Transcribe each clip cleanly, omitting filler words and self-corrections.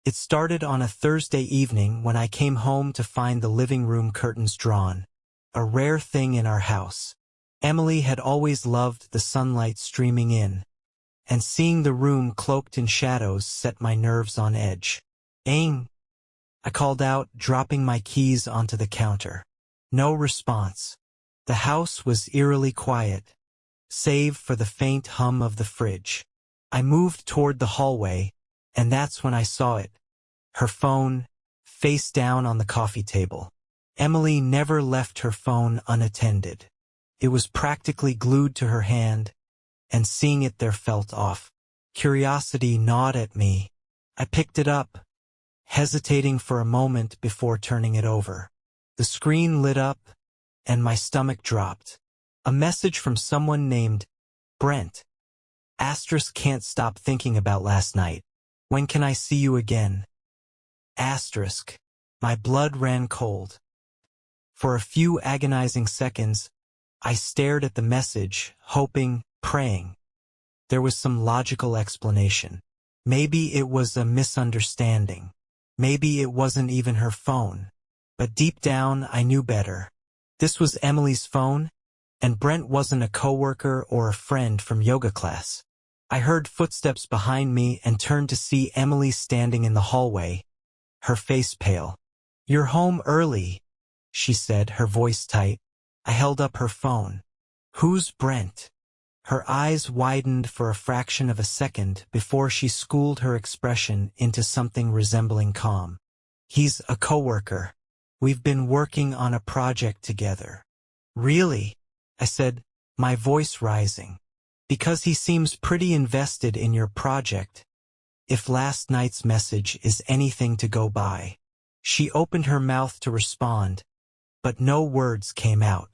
It started on a Thursday evening when I came home to find the living room curtains drawn, a rare thing in our house. Emily had always loved the sunlight streaming in, and seeing the room cloaked in shadows set my nerves on edge. "Aim," I called out, dropping my keys onto the counter. No response. The house was eerily quiet, save for the faint hum of the fridge. I moved toward the hallway, and that's when I saw it. Her phone, face down on the coffee table. Emily never left her phone unattended. It was practically glued to her hand, and seeing it there felt off. Curiosity gnawed at me. I picked it up, hesitating for a moment before turning it over. The screen lit up, and my stomach dropped. A message from someone named Brent. Asterisk, can't stop thinking about last night. When can I see you again? Asterisk. My blood ran cold. For a few agonizing seconds, I stared at the message, hoping, praying. There was some logical explanation. Maybe it was a misunderstanding. Maybe it wasn't even her phone. But deep down, I knew better. This was Emily's phone, and Brent wasn't a coworker or a friend from yoga class. I heard footsteps behind me and turned to see Emily standing in the hallway, her face pale. "You're home early," she said, her voice tight. I held up her phone. "Who's Brent?" Her eyes widened for a fraction of a second before she schooled her expression into something resembling calm. "He's a coworker. We've been working on a project together." "Really?" I said, my voice rising. "Because he seems pretty invested in your project, if last night's message is anything to go by." She opened her mouth to respond, but no words came out.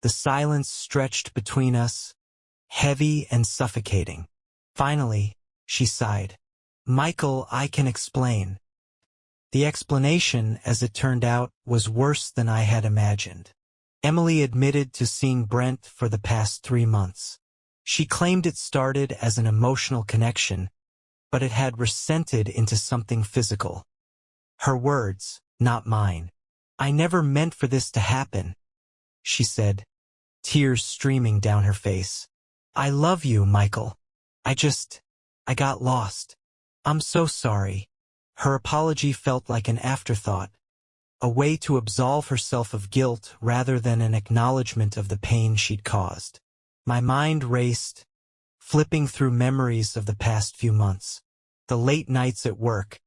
The silence stretched between us, heavy and suffocating. Finally, she sighed. "Michael, I can explain." The explanation, as it turned out, was worse than I had imagined. Emily admitted to seeing Brent for the past 3 months. She claimed it started as an emotional connection, but it had resented into something physical. Her words, not mine. "I never meant for this to happen," she said, tears streaming down her face. "I love you, Michael. I got lost. I'm so sorry." Her apology felt like an afterthought, a way to absolve herself of guilt rather than an acknowledgement of the pain she'd caused. My mind raced, flipping through memories of the past few months. The late nights at work,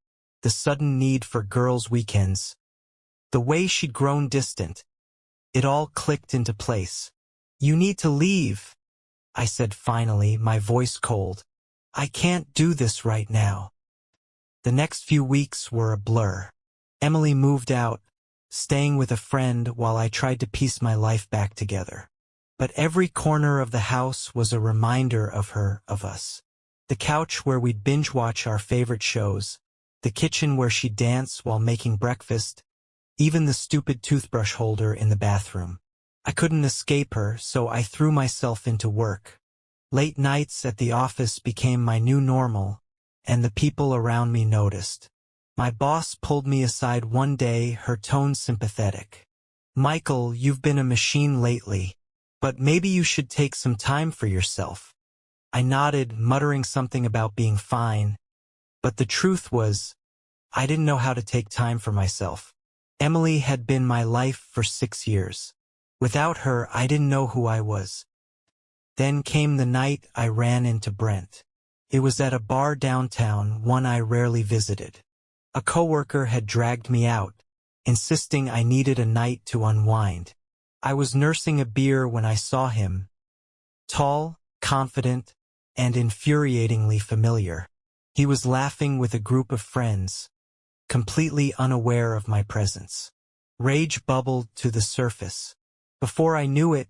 the sudden need for girls' weekends, the way she'd grown distant. It all clicked into place. "You need to leave," I said finally, my voice cold. "I can't do this right now." The next few weeks were a blur. Emily moved out, staying with a friend while I tried to piece my life back together. But every corner of the house was a reminder of her, of us. The couch where we'd binge-watch our favorite shows, the kitchen where she'd dance while making breakfast, even the stupid toothbrush holder in the bathroom. I couldn't escape her, so I threw myself into work. Late nights at the office became my new normal, and the people around me noticed. My boss pulled me aside one day, her tone sympathetic. "Michael, you've been a machine lately, but maybe you should take some time for yourself." I nodded, muttering something about being fine, but the truth was, I didn't know how to take time for myself. Emily had been my life for 6 years. Without her, I didn't know who I was. Then came the night I ran into Brent. It was at a bar downtown, one I rarely visited. A coworker had dragged me out, insisting I needed a night to unwind. I was nursing a beer when I saw him. Tall, confident, and infuriatingly familiar. He was laughing with a group of friends, completely unaware of my presence. Rage bubbled to the surface. Before I knew it,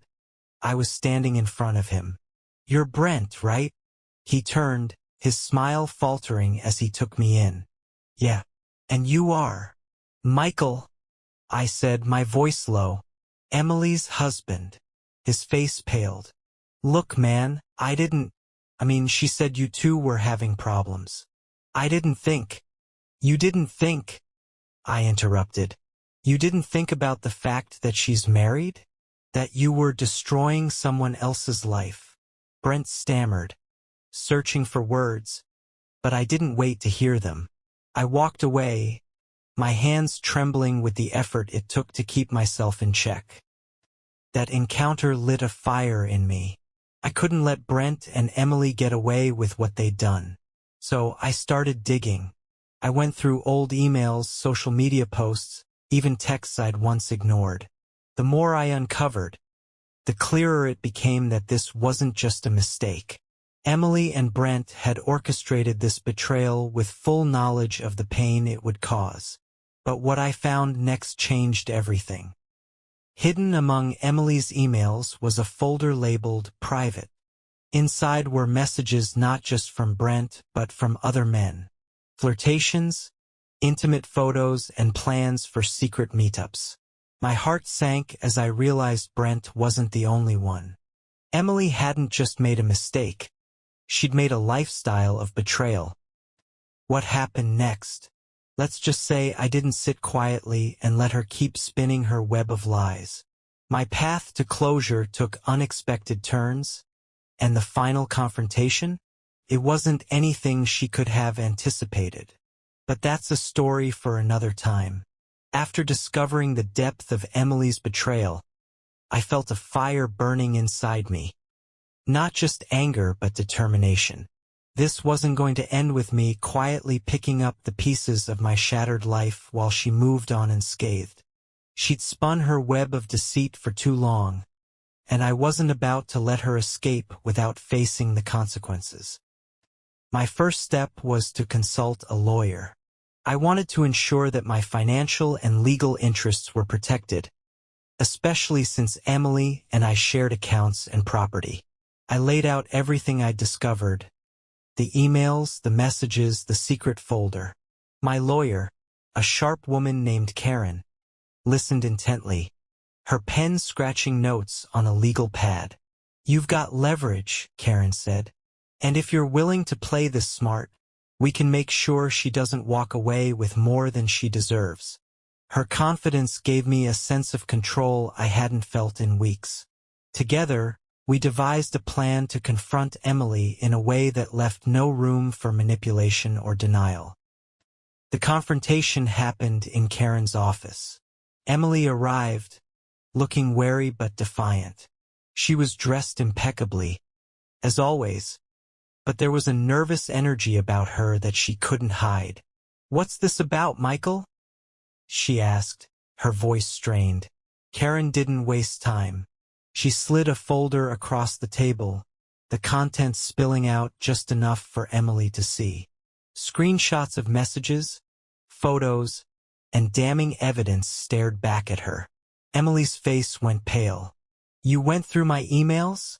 I was standing in front of him. "You're Brent, right?" He turned, his smile faltering as he took me in. "Yeah. And you are?" "Michael," I said, my voice low. "Emily's husband." His face paled. "Look, man, she said you two were having problems. I didn't think." You didn't think, I interrupted. You didn't think about the fact that she's married? That you were destroying someone else's life? Brent stammered, searching for words, but I didn't wait to hear them. I walked away, my hands trembling with the effort it took to keep myself in check. That encounter lit a fire in me. I couldn't let Brent and Emily get away with what they'd done. So I started digging. I went through old emails, social media posts, even texts I'd once ignored. The more I uncovered, the clearer it became that this wasn't just a mistake. Emily and Brent had orchestrated this betrayal with full knowledge of the pain it would cause. But what I found next changed everything. Hidden among Emily's emails was a folder labeled Private. Inside were messages not just from Brent, but from other men. Flirtations, intimate photos, and plans for secret meetups. My heart sank as I realized Brent wasn't the only one. Emily hadn't just made a mistake. She'd made a lifestyle of betrayal. What happened next? Let's just say I didn't sit quietly and let her keep spinning her web of lies. My path to closure took unexpected turns, and the final confrontation? It wasn't anything she could have anticipated. But that's a story for another time. After discovering the depth of Emily's betrayal, I felt a fire burning inside me. Not just anger, but determination. This wasn't going to end with me quietly picking up the pieces of my shattered life while she moved on unscathed. She'd spun her web of deceit for too long, and I wasn't about to let her escape without facing the consequences. My first step was to consult a lawyer. I wanted to ensure that my financial and legal interests were protected, especially since Emily and I shared accounts and property. I laid out everything I'd discovered. The emails, the messages, the secret folder. My lawyer, a sharp woman named Karen, listened intently, her pen scratching notes on a legal pad. "You've got leverage," Karen said. "And if you're willing to play this smart, we can make sure she doesn't walk away with more than she deserves." Her confidence gave me a sense of control I hadn't felt in weeks. Together, we devised a plan to confront Emily in a way that left no room for manipulation or denial. The confrontation happened in Karen's office. Emily arrived, looking wary but defiant. She was dressed impeccably, as always, but there was a nervous energy about her that she couldn't hide. "What's this about, Michael?" she asked, her voice strained. Karen didn't waste time. She slid a folder across the table, the contents spilling out just enough for Emily to see. Screenshots of messages, photos, and damning evidence stared back at her. Emily's face went pale. "You went through my emails?"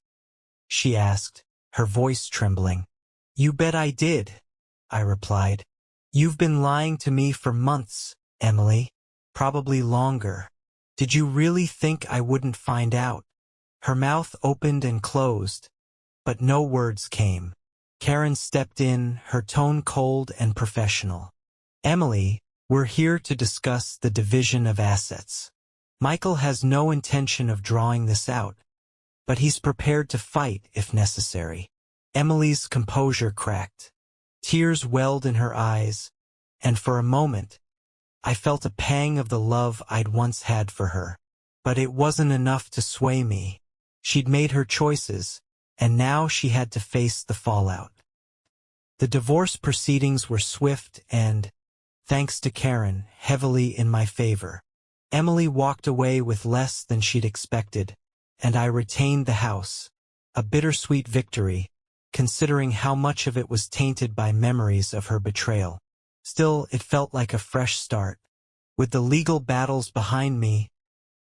she asked, her voice trembling. "You bet I did," I replied. "You've been lying to me for months, Emily. Probably longer. Did you really think I wouldn't find out?" Her mouth opened and closed, but no words came. Karen stepped in, her tone cold and professional. "Emily, we're here to discuss the division of assets. Michael has no intention of drawing this out, but he's prepared to fight if necessary." Emily's composure cracked. Tears welled in her eyes, and for a moment, I felt a pang of the love I'd once had for her. But it wasn't enough to sway me. She'd made her choices, and now she had to face the fallout. The divorce proceedings were swift and, thanks to Karen, heavily in my favor. Emily walked away with less than she'd expected, and I retained the house. A bittersweet victory, considering how much of it was tainted by memories of her betrayal. Still, it felt like a fresh start. With the legal battles behind me,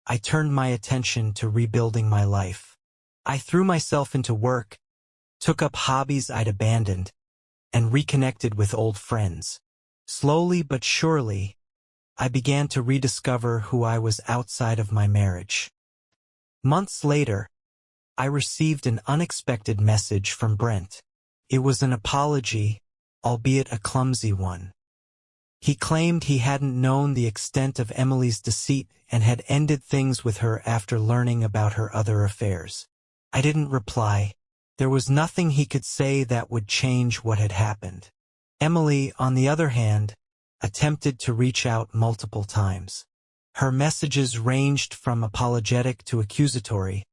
I turned my attention to rebuilding my life. I threw myself into work, took up hobbies I'd abandoned, and reconnected with old friends. Slowly but surely, I began to rediscover who I was outside of my marriage. Months later, I received an unexpected message from Brent. It was an apology, albeit a clumsy one. He claimed he hadn't known the extent of Emily's deceit and had ended things with her after learning about her other affairs. I didn't reply. There was nothing he could say that would change what had happened. Emily, on the other hand, attempted to reach out multiple times. Her messages ranged from apologetic to accusatory,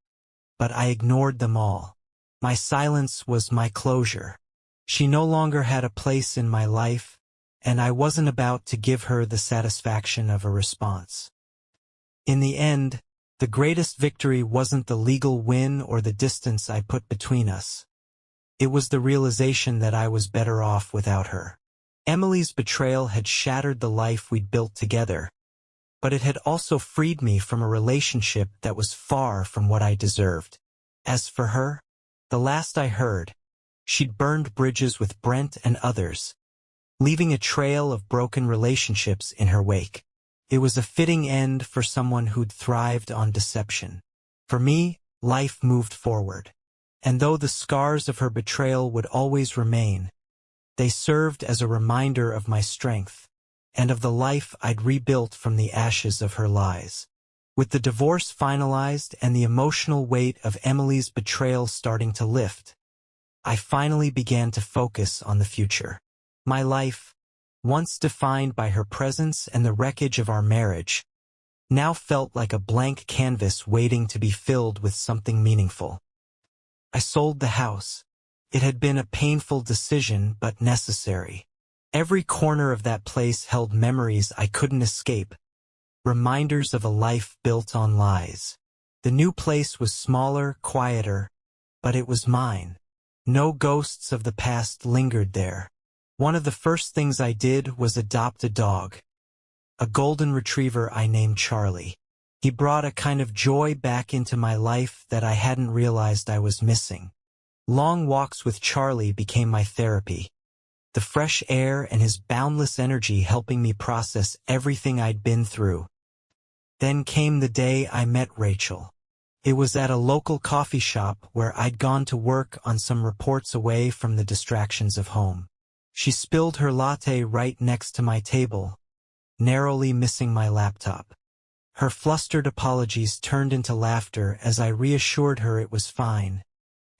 but I ignored them all. My silence was my closure. She no longer had a place in my life, and I wasn't about to give her the satisfaction of a response. In the end, the greatest victory wasn't the legal win or the distance I put between us. It was the realization that I was better off without her. Emily's betrayal had shattered the life we'd built together, but it had also freed me from a relationship that was far from what I deserved. As for her, the last I heard, she'd burned bridges with Brent and others, leaving a trail of broken relationships in her wake. It was a fitting end for someone who'd thrived on deception. For me, life moved forward, and though the scars of her betrayal would always remain, they served as a reminder of my strength, and of the life I'd rebuilt from the ashes of her lies. With the divorce finalized and the emotional weight of Emily's betrayal starting to lift, I finally began to focus on the future. My life, once defined by her presence and the wreckage of our marriage, now felt like a blank canvas waiting to be filled with something meaningful. I sold the house. It had been a painful decision, but necessary. Every corner of that place held memories I couldn't escape, reminders of a life built on lies. The new place was smaller, quieter, but it was mine. No ghosts of the past lingered there. One of the first things I did was adopt a dog, a golden retriever I named Charlie. He brought a kind of joy back into my life that I hadn't realized I was missing. Long walks with Charlie became my therapy, the fresh air and his boundless energy helping me process everything I'd been through. Then came the day I met Rachel. It was at a local coffee shop where I'd gone to work on some reports away from the distractions of home. She spilled her latte right next to my table, narrowly missing my laptop. Her flustered apologies turned into laughter as I reassured her it was fine,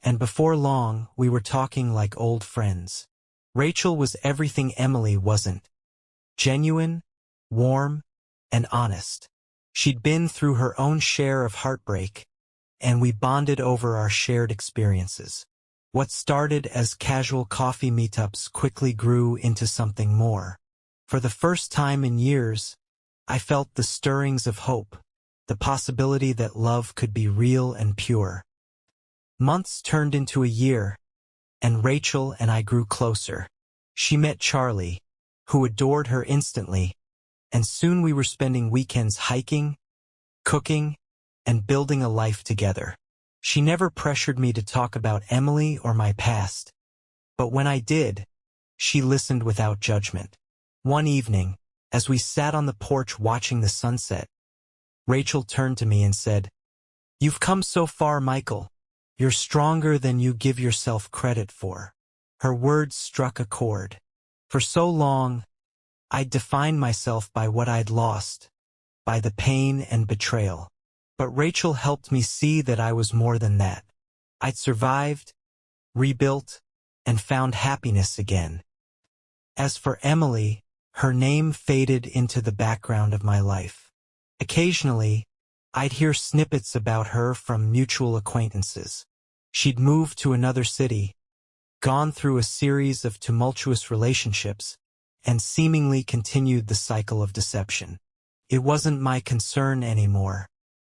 and before long we were talking like old friends. Rachel was everything Emily wasn't: genuine, warm, and honest. She'd been through her own share of heartbreak, and we bonded over our shared experiences. What started as casual coffee meetups quickly grew into something more. For the first time in years, I felt the stirrings of hope, the possibility that love could be real and pure. Months turned into a year, and Rachel and I grew closer. She met Charlie, who adored her instantly, and soon we were spending weekends hiking, cooking, and building a life together. She never pressured me to talk about Emily or my past, but when I did, she listened without judgment. One evening, as we sat on the porch watching the sunset, Rachel turned to me and said, "You've come so far, Michael. You're stronger than you give yourself credit for." Her words struck a chord. For so long, I'd defined myself by what I'd lost, by the pain and betrayal. But Rachel helped me see that I was more than that. I'd survived, rebuilt, and found happiness again. As for Emily, her name faded into the background of my life. Occasionally, I'd hear snippets about her from mutual acquaintances. She'd moved to another city, gone through a series of tumultuous relationships, and seemingly continued the cycle of deception. It wasn't my concern anymore.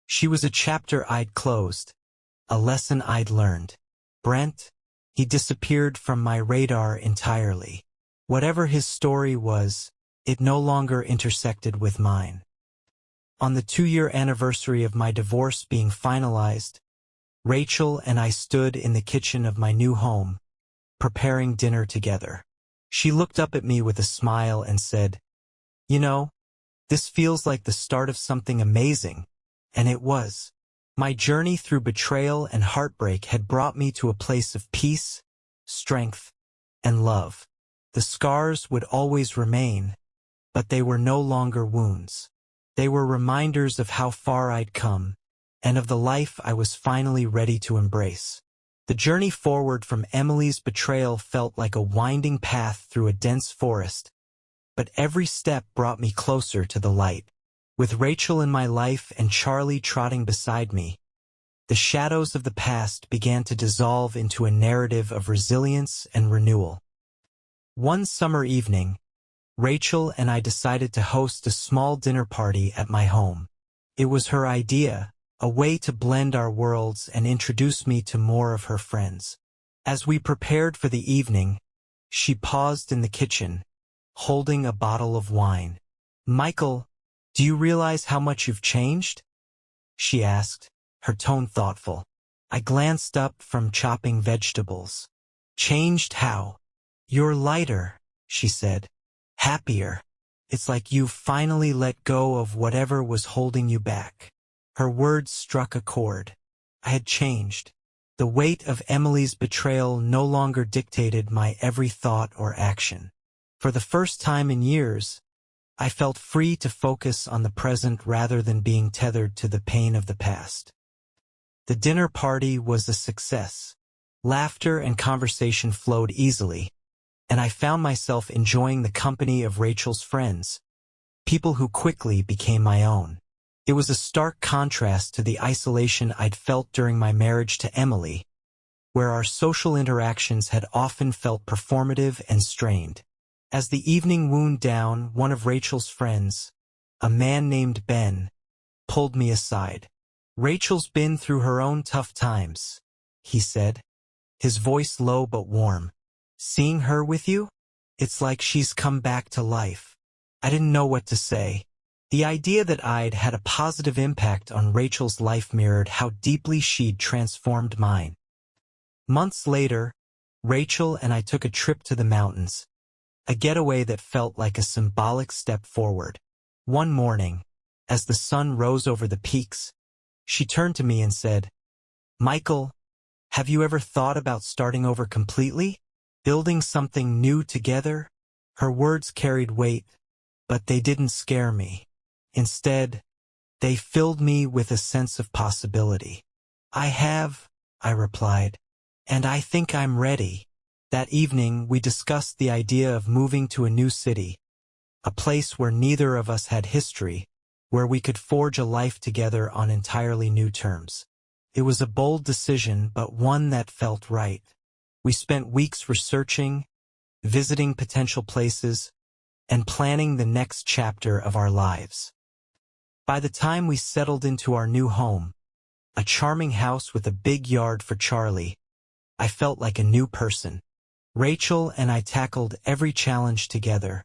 She was a chapter I'd closed, a lesson I'd learned. Brent, he disappeared from my radar entirely. Whatever his story was, it no longer intersected with mine. On the 2-year anniversary of my divorce being finalized, Rachel and I stood in the kitchen of my new home, preparing dinner together. She looked up at me with a smile and said, "You know, this feels like the start of something amazing." And it was. My journey through betrayal and heartbreak had brought me to a place of peace, strength, and love. The scars would always remain, but they were no longer wounds. They were reminders of how far I'd come, and of the life I was finally ready to embrace. The journey forward from Emily's betrayal felt like a winding path through a dense forest, but every step brought me closer to the light. With Rachel in my life and Charlie trotting beside me, the shadows of the past began to dissolve into a narrative of resilience and renewal. One summer evening, Rachel and I decided to host a small dinner party at my home. It was her idea, a way to blend our worlds and introduce me to more of her friends. As we prepared for the evening, she paused in the kitchen, holding a bottle of wine. "Michael, do you realize how much you've changed?" she asked, her tone thoughtful. I glanced up from chopping vegetables. "Changed how?" "You're lighter," she said. "Happier. It's like you've finally let go of whatever was holding you back." Her words struck a chord. I had changed. The weight of Emily's betrayal no longer dictated my every thought or action. For the first time in years, I felt free to focus on the present rather than being tethered to the pain of the past. The dinner party was a success. Laughter and conversation flowed easily, and I found myself enjoying the company of Rachel's friends, people who quickly became my own. It was a stark contrast to the isolation I'd felt during my marriage to Emily, where our social interactions had often felt performative and strained. As the evening wound down, one of Rachel's friends, a man named Ben, pulled me aside. "Rachel's been through her own tough times," he said, his voice low but warm. "Seeing her with you? It's like she's come back to life." I didn't know what to say. The idea that I'd had a positive impact on Rachel's life mirrored how deeply she'd transformed mine. Months later, Rachel and I took a trip to the mountains, a getaway that felt like a symbolic step forward. One morning, as the sun rose over the peaks, she turned to me and said, "Michael, have you ever thought about starting over completely? Building something new together?" Her words carried weight, but they didn't scare me. Instead, they filled me with a sense of possibility. "I have," I replied, "and I think I'm ready." That evening, we discussed the idea of moving to a new city, a place where neither of us had history, where we could forge a life together on entirely new terms. It was a bold decision, but one that felt right. We spent weeks researching, visiting potential places, and planning the next chapter of our lives. By the time we settled into our new home, a charming house with a big yard for Charlie, I felt like a new person. Rachel and I tackled every challenge together,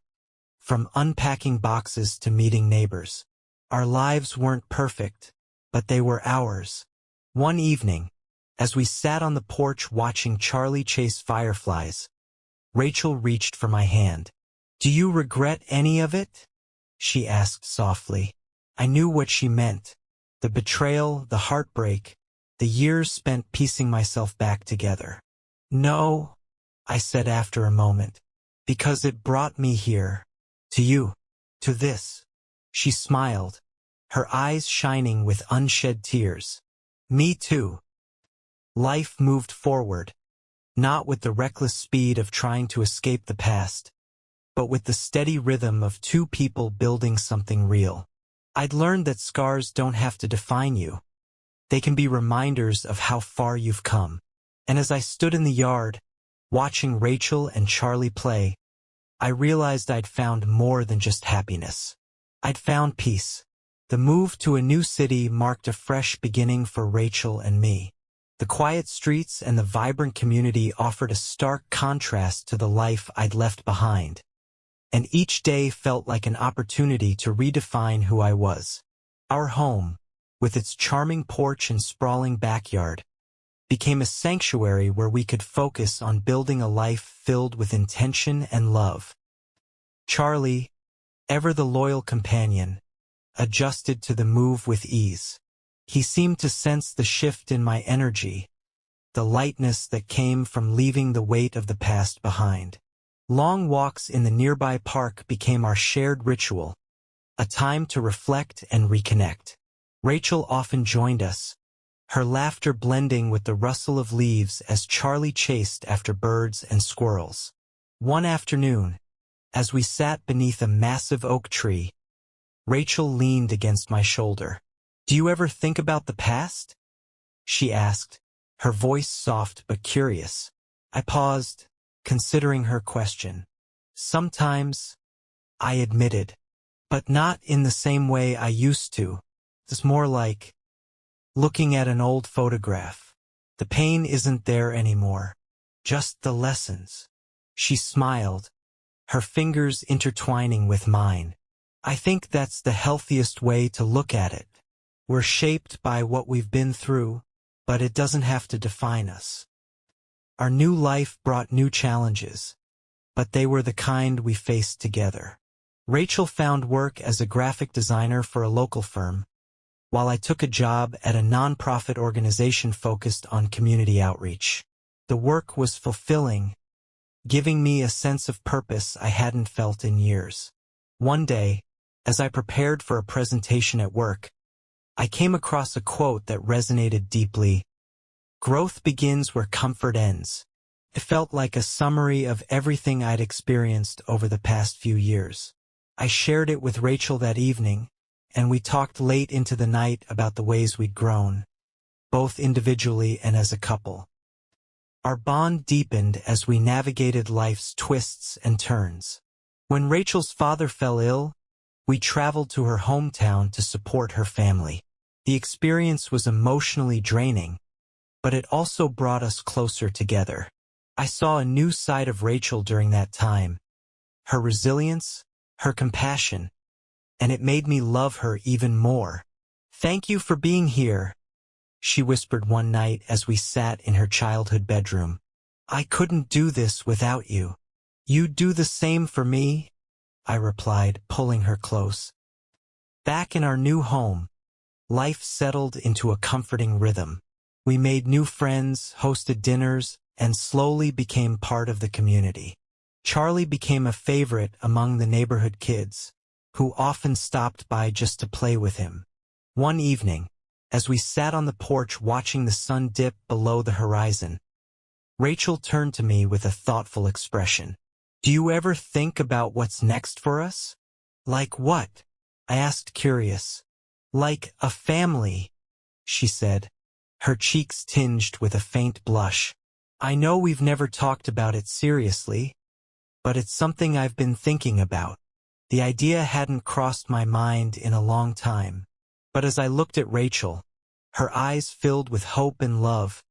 from unpacking boxes to meeting neighbors. Our lives weren't perfect, but they were ours. One evening, as we sat on the porch watching Charlie chase fireflies, Rachel reached for my hand. "Do you regret any of it?" she asked softly. I knew what she meant. The betrayal, the heartbreak, the years spent piecing myself back together. "No," I said after a moment, "because it brought me here. To you. To this." She smiled, her eyes shining with unshed tears. "Me too." Life moved forward, not with the reckless speed of trying to escape the past, but with the steady rhythm of two people building something real. I'd learned that scars don't have to define you. They can be reminders of how far you've come. And as I stood in the yard, watching Rachel and Charlie play, I realized I'd found more than just happiness. I'd found peace. The move to a new city marked a fresh beginning for Rachel and me. The quiet streets and the vibrant community offered a stark contrast to the life I'd left behind, and each day felt like an opportunity to redefine who I was. Our home, with its charming porch and sprawling backyard, became a sanctuary where we could focus on building a life filled with intention and love. Charlie, ever the loyal companion, adjusted to the move with ease. He seemed to sense the shift in my energy, the lightness that came from leaving the weight of the past behind. Long walks in the nearby park became our shared ritual, a time to reflect and reconnect. Rachel often joined us, her laughter blending with the rustle of leaves as Charlie chased after birds and squirrels. One afternoon, as we sat beneath a massive oak tree, Rachel leaned against my shoulder. "Do you ever think about the past?" she asked, her voice soft but curious. I paused, considering her question. "Sometimes," I admitted, "but not in the same way I used to. It's more like looking at an old photograph. The pain isn't there anymore, just the lessons." She smiled, her fingers intertwining with mine. "I think that's the healthiest way to look at it. We're shaped by what we've been through, but it doesn't have to define us." Our new life brought new challenges, but they were the kind we faced together. Rachel found work as a graphic designer for a local firm, while I took a job at a nonprofit organization focused on community outreach. The work was fulfilling, giving me a sense of purpose I hadn't felt in years. One day, as I prepared for a presentation at work, I came across a quote that resonated deeply. "Growth begins where comfort ends." It felt like a summary of everything I'd experienced over the past few years. I shared it with Rachel that evening, and we talked late into the night about the ways we'd grown, both individually and as a couple. Our bond deepened as we navigated life's twists and turns. When Rachel's father fell ill, we traveled to her hometown to support her family. The experience was emotionally draining, but it also brought us closer together. I saw a new side of Rachel during that time, her resilience, her compassion, and it made me love her even more. "Thank you for being here," she whispered one night as we sat in her childhood bedroom. "I couldn't do this without you." "You'd do the same for me," I replied, pulling her close. Back in our new home, life settled into a comforting rhythm. We made new friends, hosted dinners, and slowly became part of the community. Charlie became a favorite among the neighborhood kids, who often stopped by just to play with him. One evening, as we sat on the porch watching the sun dip below the horizon, Rachel turned to me with a thoughtful expression. "Do you ever think about what's next for us?" "Like what?" I asked, curious. "Like a family," she said, her cheeks tinged with a faint blush. "I know we've never talked about it seriously, but it's something I've been thinking about." The idea hadn't crossed my mind in a long time, but as I looked at Rachel, her eyes filled with hope and love,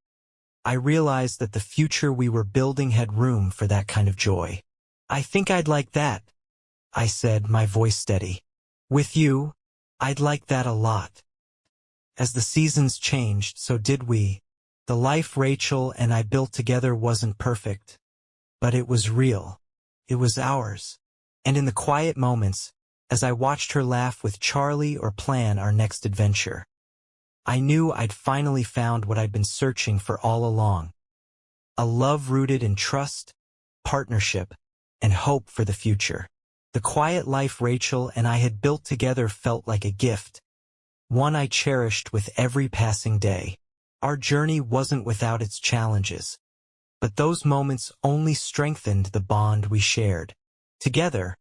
I realized that the future we were building had room for that kind of joy. "I think I'd like that," I said, my voice steady. "With you, I'd like that a lot." As the seasons changed, so did we. The life Rachel and I built together wasn't perfect, but it was real. It was ours. And in the quiet moments, as I watched her laugh with Charlie or plan our next adventure, I knew I'd finally found what I'd been searching for all along. A love rooted in trust, partnership, and hope for the future. The quiet life Rachel and I had built together felt like a gift, one I cherished with every passing day. Our journey wasn't without its challenges, but those moments only strengthened the bond we shared. Together,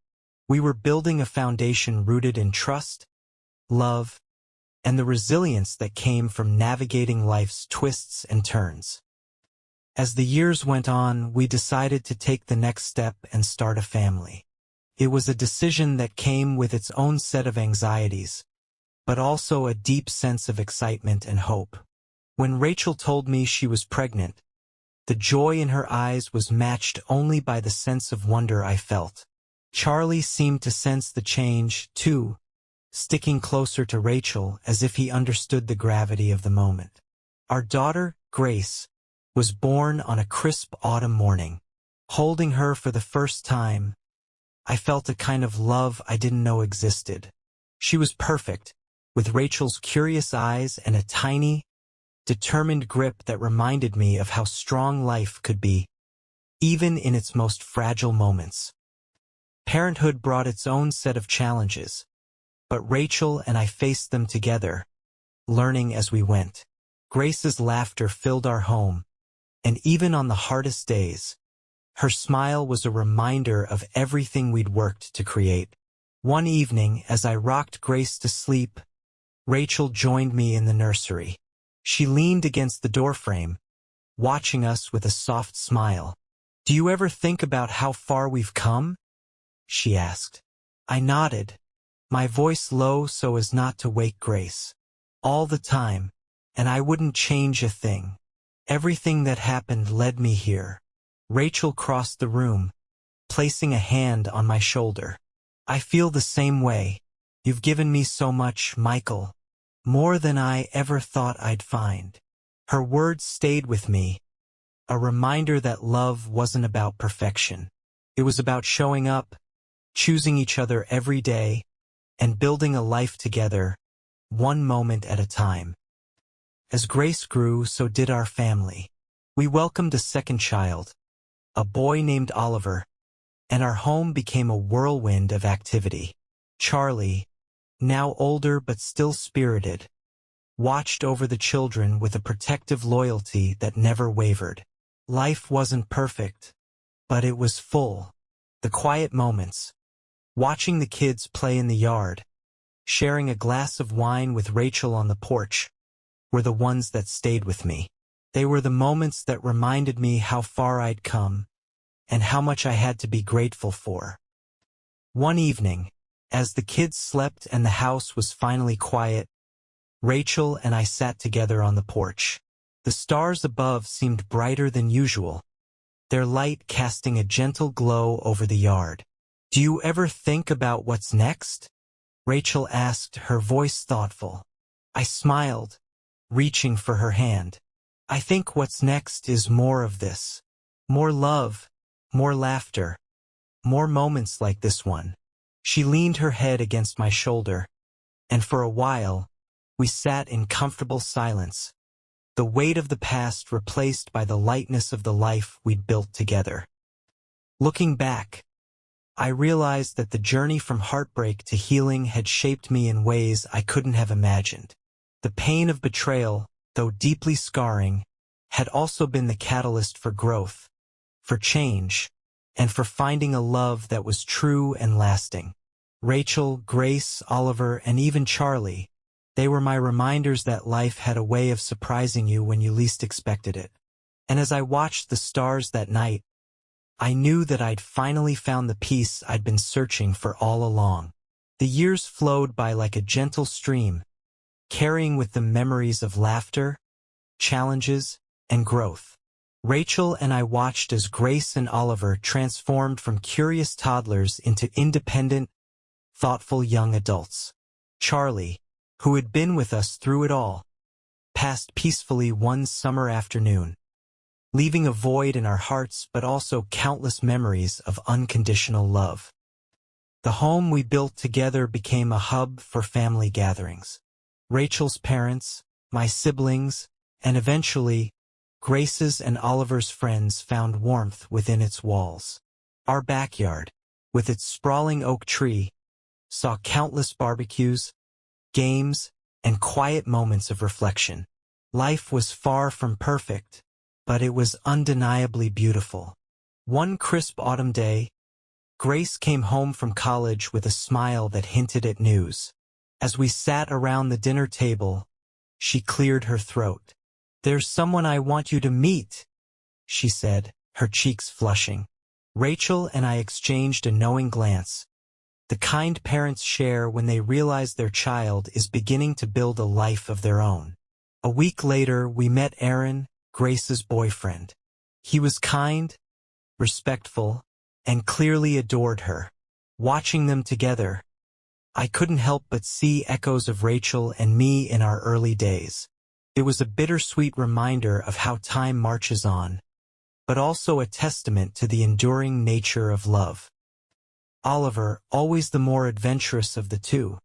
we were building a foundation rooted in trust, love, and the resilience that came from navigating life's twists and turns. As the years went on, we decided to take the next step and start a family. It was a decision that came with its own set of anxieties, but also a deep sense of excitement and hope. When Rachel told me she was pregnant, the joy in her eyes was matched only by the sense of wonder I felt. Charlie seemed to sense the change, too, sticking closer to Rachel as if he understood the gravity of the moment. Our daughter, Grace, was born on a crisp autumn morning. Holding her for the first time, I felt a kind of love I didn't know existed. She was perfect, with Rachel's curious eyes and a tiny, determined grip that reminded me of how strong life could be. even in its most fragile moments. Parenthood brought its own set of challenges, but Rachel and I faced them together, learning as we went. Grace's laughter filled our home, and even on the hardest days, her smile was a reminder of everything we'd worked to create. One evening, as I rocked Grace to sleep, Rachel joined me in the nursery. She leaned against the doorframe, watching us with a soft smile. "Do you ever think about how far we've come?" she asked. I nodded, my voice low so as not to wake Grace. "All the time, and I wouldn't change a thing. Everything that happened led me here." Rachel crossed the room, placing a hand on my shoulder. "I feel the same way. You've given me so much, Michael. More than I ever thought I'd find." Her words stayed with me, a reminder that love wasn't about perfection. It was about showing up, choosing each other every day, and building a life together, one moment at a time. As Grace grew, so did our family. We welcomed a second child, a boy named Oliver, and our home became a whirlwind of activity. Charlie, now older but still spirited, watched over the children with a protective loyalty that never wavered. Life wasn't perfect, but it was full. The quiet moments, watching the kids play in the yard, sharing a glass of wine with Rachel on the porch, were the ones that stayed with me. They were the moments that reminded me how far I'd come, and how much I had to be grateful for. One evening, as the kids slept and the house was finally quiet, Rachel and I sat together on the porch. The stars above seemed brighter than usual, their light casting a gentle glow over the yard. "Do you ever think about what's next?" Rachel asked, her voice thoughtful. I smiled, reaching for her hand. "I think what's next is more of this. More love, more laughter, more moments like this one." She leaned her head against my shoulder, and for a while, we sat in comfortable silence, the weight of the past replaced by the lightness of the life we'd built together. Looking back, I realized that the journey from heartbreak to healing had shaped me in ways I couldn't have imagined. The pain of betrayal, though deeply scarring, had also been the catalyst for growth, for change, and for finding a love that was true and lasting. Rachel, Grace, Oliver, and even Charlie, they were my reminders that life had a way of surprising you when you least expected it. And as I watched the stars that night, I knew that I'd finally found the peace I'd been searching for all along. The years flowed by like a gentle stream, carrying with them memories of laughter, challenges, and growth. Rachel and I watched as Grace and Oliver transformed from curious toddlers into independent, thoughtful young adults. Charlie, who had been with us through it all, passed peacefully one summer afternoon, leaving a void in our hearts but also countless memories of unconditional love. The home we built together became a hub for family gatherings. Rachel's parents, my siblings, and eventually, Grace's and Oliver's friends found warmth within its walls. Our backyard, with its sprawling oak tree, saw countless barbecues, games, and quiet moments of reflection. Life was far from perfect, but it was undeniably beautiful. One crisp autumn day, Grace came home from college with a smile that hinted at news. As we sat around the dinner table, she cleared her throat. "There's someone I want you to meet," she said, her cheeks flushing. Rachel and I exchanged a knowing glance, the kind parents share when they realize their child is beginning to build a life of their own. A week later, we met Aaron, Grace's boyfriend. He was kind, respectful, and clearly adored her. Watching them together, I couldn't help but see echoes of Rachel and me in our early days. It was a bittersweet reminder of how time marches on, but also a testament to the enduring nature of love. Oliver, always the more adventurous of the two,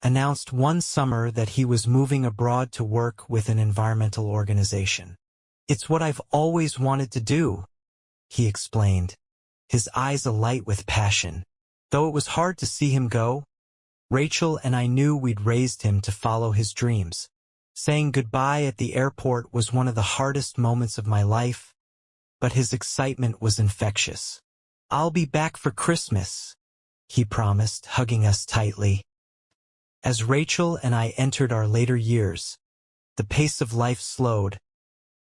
announced one summer that he was moving abroad to work with an environmental organization. "It's what I've always wanted to do," he explained, his eyes alight with passion. Though it was hard to see him go, Rachel and I knew we'd raised him to follow his dreams. Saying goodbye at the airport was one of the hardest moments of my life, but his excitement was infectious. "I'll be back for Christmas," he promised, hugging us tightly. As Rachel and I entered our later years, the pace of life slowed,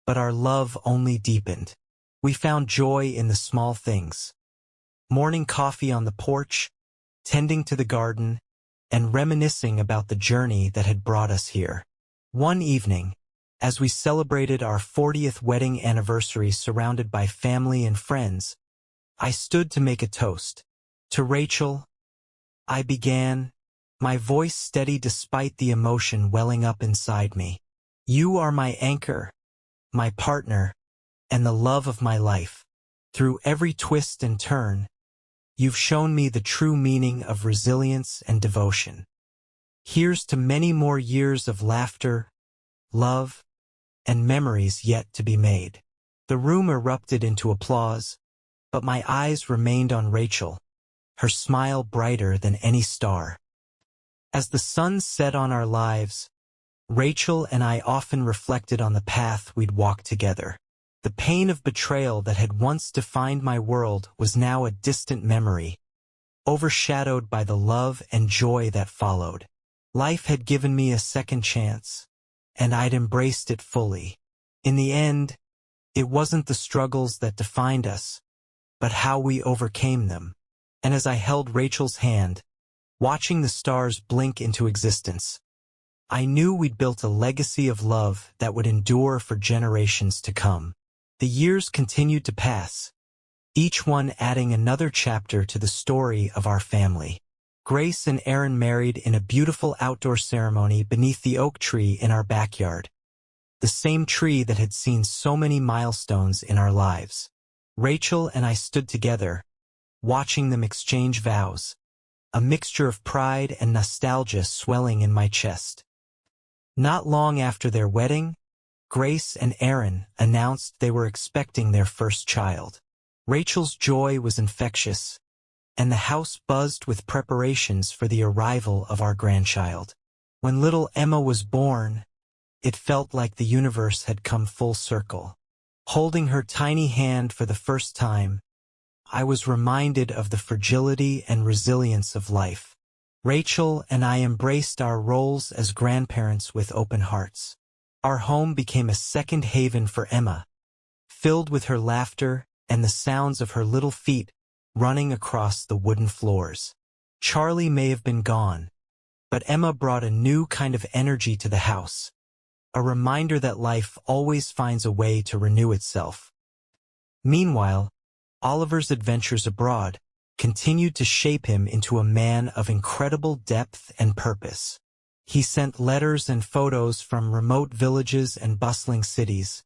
but our love only deepened. We found joy in the small things. Morning coffee on the porch, tending to the garden, and reminiscing about the journey that had brought us here. One evening, as we celebrated our 40th wedding anniversary surrounded by family and friends, I stood to make a toast. "To Rachel," I began, my voice steady despite the emotion welling up inside me. "You are my anchor, my partner, and the love of my life. Through every twist and turn, you've shown me the true meaning of resilience and devotion. Here's to many more years of laughter, love, and memories yet to be made." The room erupted into applause, but my eyes remained on Rachel, her smile brighter than any star. As the sun set on our lives, Rachel and I often reflected on the path we'd walked together. The pain of betrayal that had once defined my world was now a distant memory, overshadowed by the love and joy that followed. Life had given me a second chance, and I'd embraced it fully. In the end, it wasn't the struggles that defined us, but how we overcame them. And as I held Rachel's hand, watching the stars blink into existence, I knew we'd built a legacy of love that would endure for generations to come. The years continued to pass, each one adding another chapter to the story of our family. Grace and Aaron married in a beautiful outdoor ceremony beneath the oak tree in our backyard, the same tree that had seen so many milestones in our lives. Rachel and I stood together, watching them exchange vows, a mixture of pride and nostalgia swelling in my chest. Not long after their wedding, Grace and Aaron announced they were expecting their first child. Rachel's joy was infectious, and the house buzzed with preparations for the arrival of our grandchild. When little Emma was born, it felt like the universe had come full circle. Holding her tiny hand for the first time, I was reminded of the fragility and resilience of life. Rachel and I embraced our roles as grandparents with open hearts. Our home became a second haven for Emma, filled with her laughter and the sounds of her little feet running across the wooden floors. Charlie may have been gone, but Emma brought a new kind of energy to the house, a reminder that life always finds a way to renew itself. Meanwhile, Oliver's adventures abroad continued to shape him into a man of incredible depth and purpose. He sent letters and photos from remote villages and bustling cities,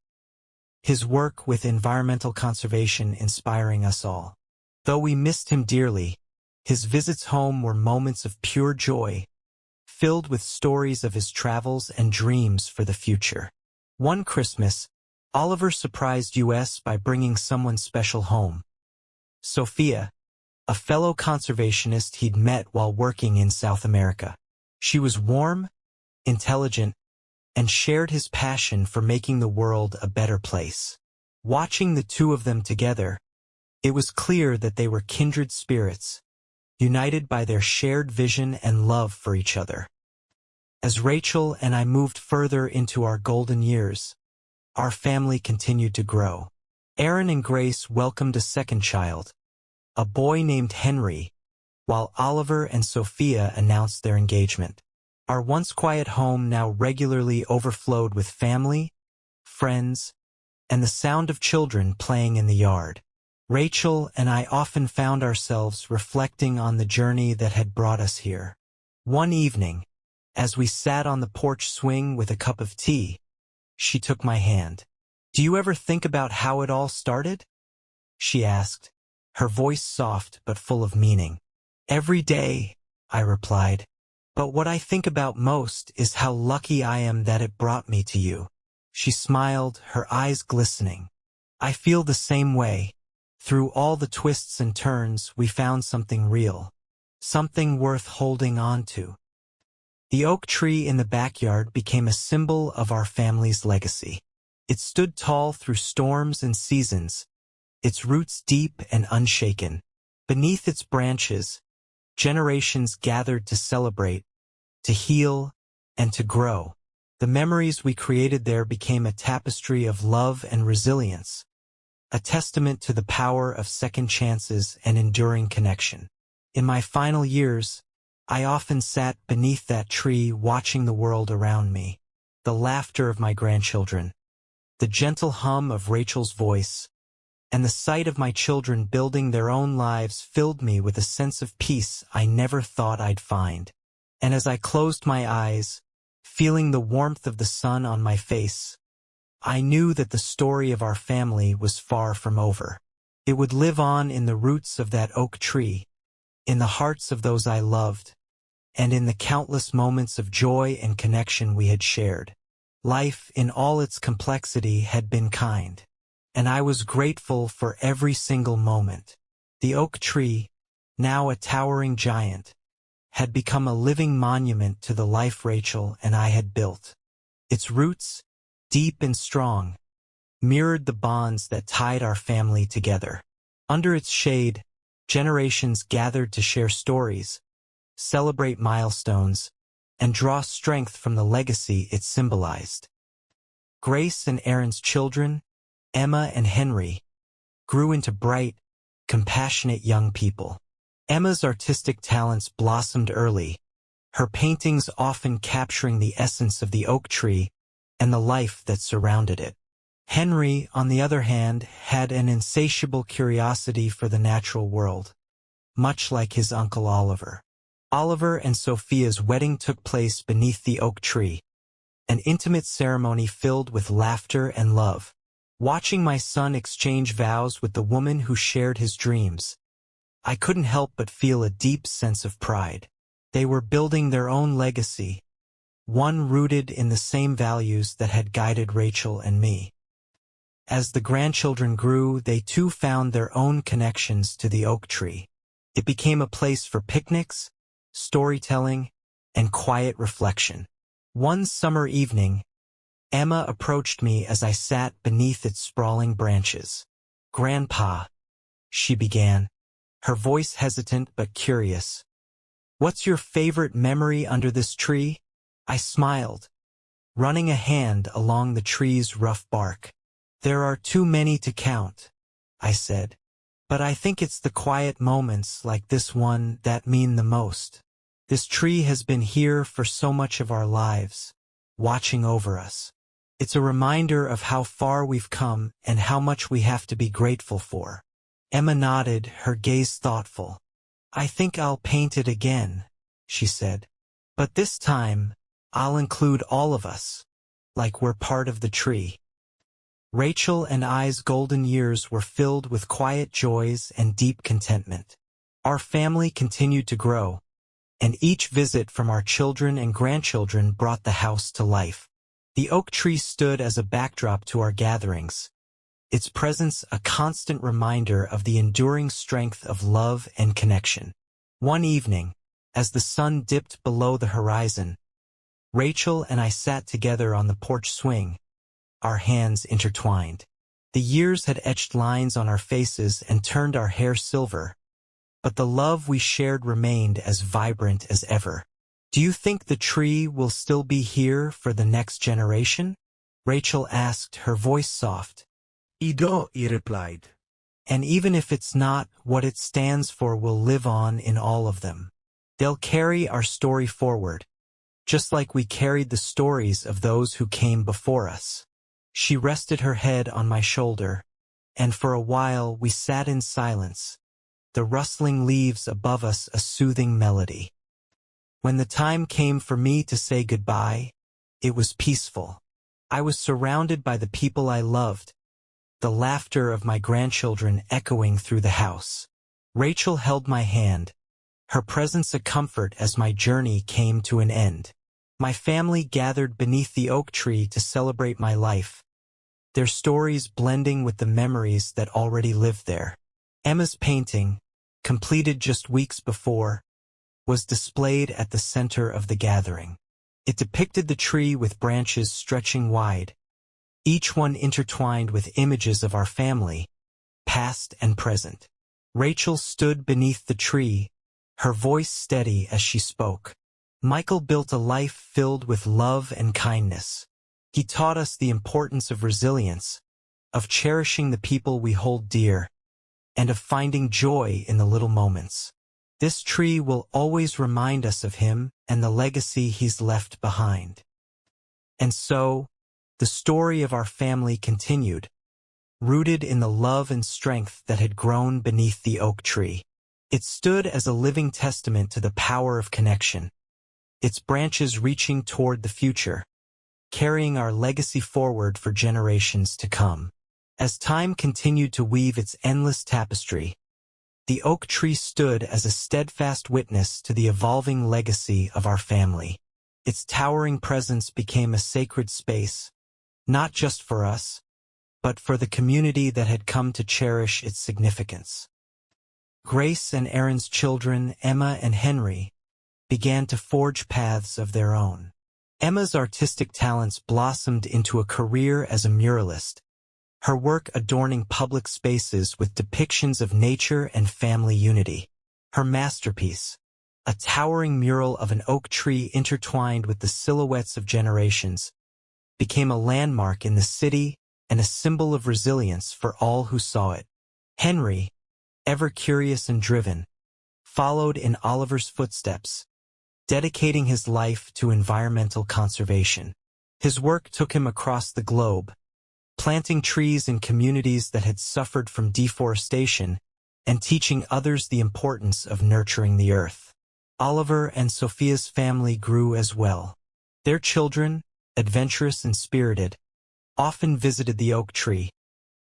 his work with environmental conservation inspiring us all. Though we missed him dearly, his visits home were moments of pure joy, filled with stories of his travels and dreams for the future. One Christmas, Oliver surprised us by bringing someone special home. Sophia, a fellow conservationist he'd met while working in South America. She was warm, intelligent, and shared his passion for making the world a better place. Watching the two of them together, it was clear that they were kindred spirits, united by their shared vision and love for each other. As Rachel and I moved further into our golden years, our family continued to grow. Aaron and Grace welcomed a second child, a boy named Henry, while Oliver and Sophia announced their engagement. Our once quiet home now regularly overflowed with family, friends, and the sound of children playing in the yard. Rachel and I often found ourselves reflecting on the journey that had brought us here. One evening, as we sat on the porch swing with a cup of tea, she took my hand. "Do you ever think about how it all started?" she asked, her voice soft but full of meaning. "Every day," I replied. "But what I think about most is how lucky I am that it brought me to you." She smiled, her eyes glistening. "I feel the same way. Through all the twists and turns, we found something real, something worth holding on to. The oak tree in the backyard became a symbol of our family's legacy. It stood tall through storms and seasons, its roots deep and unshaken. Beneath its branches, generations gathered to celebrate, to heal, and to grow. The memories we created there became a tapestry of love and resilience, a testament to the power of second chances and enduring connection. In my final years, I often sat beneath that tree watching the world around me, the laughter of my grandchildren, the gentle hum of Rachel's voice, and the sight of my children building their own lives filled me with a sense of peace I never thought I'd find. And as I closed my eyes, feeling the warmth of the sun on my face, I knew that the story of our family was far from over. It would live on in the roots of that oak tree, in the hearts of those I loved, and in the countless moments of joy and connection we had shared. Life, in all its complexity, had been kind, and I was grateful for every single moment. The oak tree, now a towering giant, had become a living monument to the life Rachel and I had built. Its roots, deep and strong, mirrored the bonds that tied our family together. Under its shade, generations gathered to share stories, celebrate milestones, and draw strength from the legacy it symbolized. Grace and Aaron's children, Emma and Henry, grew into bright, compassionate young people. Emma's artistic talents blossomed early, her paintings often capturing the essence of the oak tree and the life that surrounded it. Henry, on the other hand, had an insatiable curiosity for the natural world, much like his uncle Oliver. Oliver and Sophia's wedding took place beneath the oak tree, an intimate ceremony filled with laughter and love. Watching my son exchange vows with the woman who shared his dreams, I couldn't help but feel a deep sense of pride. They were building their own legacy, one rooted in the same values that had guided Rachel and me. As the grandchildren grew, they too found their own connections to the oak tree. It became a place for picnics, storytelling, and quiet reflection. One summer evening, Emma approached me as I sat beneath its sprawling branches. "Grandpa," she began, her voice hesitant but curious. "What's your favorite memory under this tree?" I smiled, running a hand along the tree's rough bark. "There are too many to count," I said. "But I think it's the quiet moments like this one that mean the most. This tree has been here for so much of our lives, watching over us. It's a reminder of how far we've come and how much we have to be grateful for." Emma nodded, her gaze thoughtful. "I think I'll paint it again," she said. "But this time, I'll include all of us, like we're part of the tree." Rachel and I's golden years were filled with quiet joys and deep contentment. Our family continued to grow, and each visit from our children and grandchildren brought the house to life. The oak tree stood as a backdrop to our gatherings, its presence a constant reminder of the enduring strength of love and connection. One evening, as the sun dipped below the horizon, Rachel and I sat together on the porch swing, our hands intertwined. The years had etched lines on our faces and turned our hair silver, but the love we shared remained as vibrant as ever. "Do you think the tree will still be here for the next generation?" Rachel asked, her voice soft. "I do," he replied. "And even if it's not, what it stands for will live on in all of them. They'll carry our story forward, just like we carried the stories of those who came before us." She rested her head on my shoulder, and for a while we sat in silence, the rustling leaves above us a soothing melody. When the time came for me to say goodbye, it was peaceful. I was surrounded by the people I loved, the laughter of my grandchildren echoing through the house. Rachel held my hand, her presence a comfort as my journey came to an end. My family gathered beneath the oak tree to celebrate my life, their stories blending with the memories that already lived there. Emma's painting, completed just weeks before, was displayed at the center of the gathering. It depicted the tree with branches stretching wide, each one intertwined with images of our family, past and present. Rachel stood beneath the tree, her voice steady as she spoke. Michael built a life filled with love and kindness. He taught us the importance of resilience, of cherishing the people we hold dear, and of finding joy in the little moments. This tree will always remind us of him and the legacy he's left behind. And so, the story of our family continued, rooted in the love and strength that had grown beneath the oak tree. It stood as a living testament to the power of connection, its branches reaching toward the future, carrying our legacy forward for generations to come. As time continued to weave its endless tapestry, the oak tree stood as a steadfast witness to the evolving legacy of our family. Its towering presence became a sacred space, not just for us, but for the community that had come to cherish its significance. Grace and Aaron's children, Emma and Henry, began to forge paths of their own. Emma's artistic talents blossomed into a career as a muralist, her work adorning public spaces with depictions of nature and family unity. Her masterpiece, a towering mural of an oak tree intertwined with the silhouettes of generations, became a landmark in the city and a symbol of resilience for all who saw it. Henry, ever curious and driven, followed in Oliver's footsteps, dedicating his life to environmental conservation. His work took him across the globe, planting trees in communities that had suffered from deforestation and teaching others the importance of nurturing the earth. Oliver and Sophia's family grew as well. Their children, adventurous and spirited, often visited the oak tree,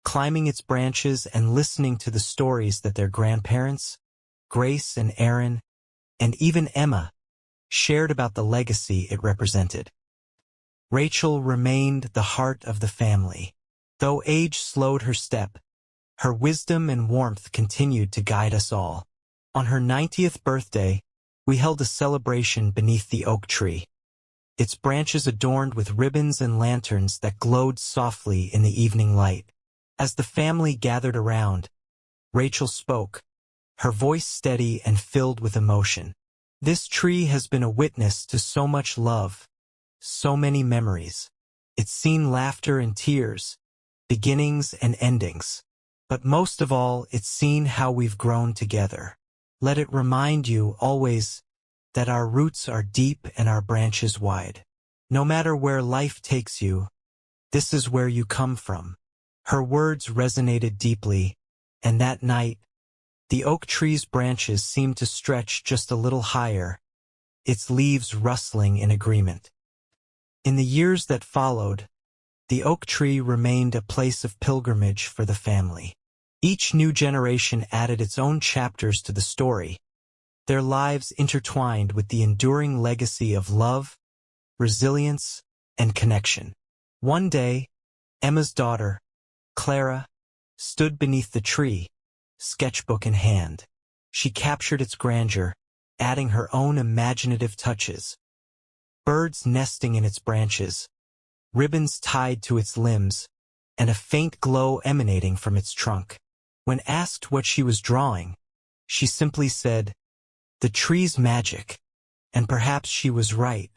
climbing its branches and listening to the stories that their grandparents, Grace and Aaron, and even Emma, shared about the legacy it represented. Rachel remained the heart of the family. Though age slowed her step, her wisdom and warmth continued to guide us all. On her 90th birthday, we held a celebration beneath the oak tree, its branches adorned with ribbons and lanterns that glowed softly in the evening light. As the family gathered around, Rachel spoke, her voice steady and filled with emotion. This tree has been a witness to so much love, so many memories. It's seen laughter and tears, beginnings and endings. But most of all, it's seen how we've grown together. Let it remind you always that our roots are deep and our branches wide. No matter where life takes you, this is where you come from. Her words resonated deeply, and that night, the oak tree's branches seemed to stretch just a little higher, its leaves rustling in agreement. In the years that followed, the oak tree remained a place of pilgrimage for the family. Each new generation added its own chapters to the story, their lives intertwined with the enduring legacy of love, resilience, and connection. One day, Emma's daughter, Clara, stood beneath the tree, sketchbook in hand. She captured its grandeur, adding her own imaginative touches. Birds nesting in its branches, ribbons tied to its limbs, and a faint glow emanating from its trunk. When asked what she was drawing, she simply said, "The tree's magic." And perhaps she was right.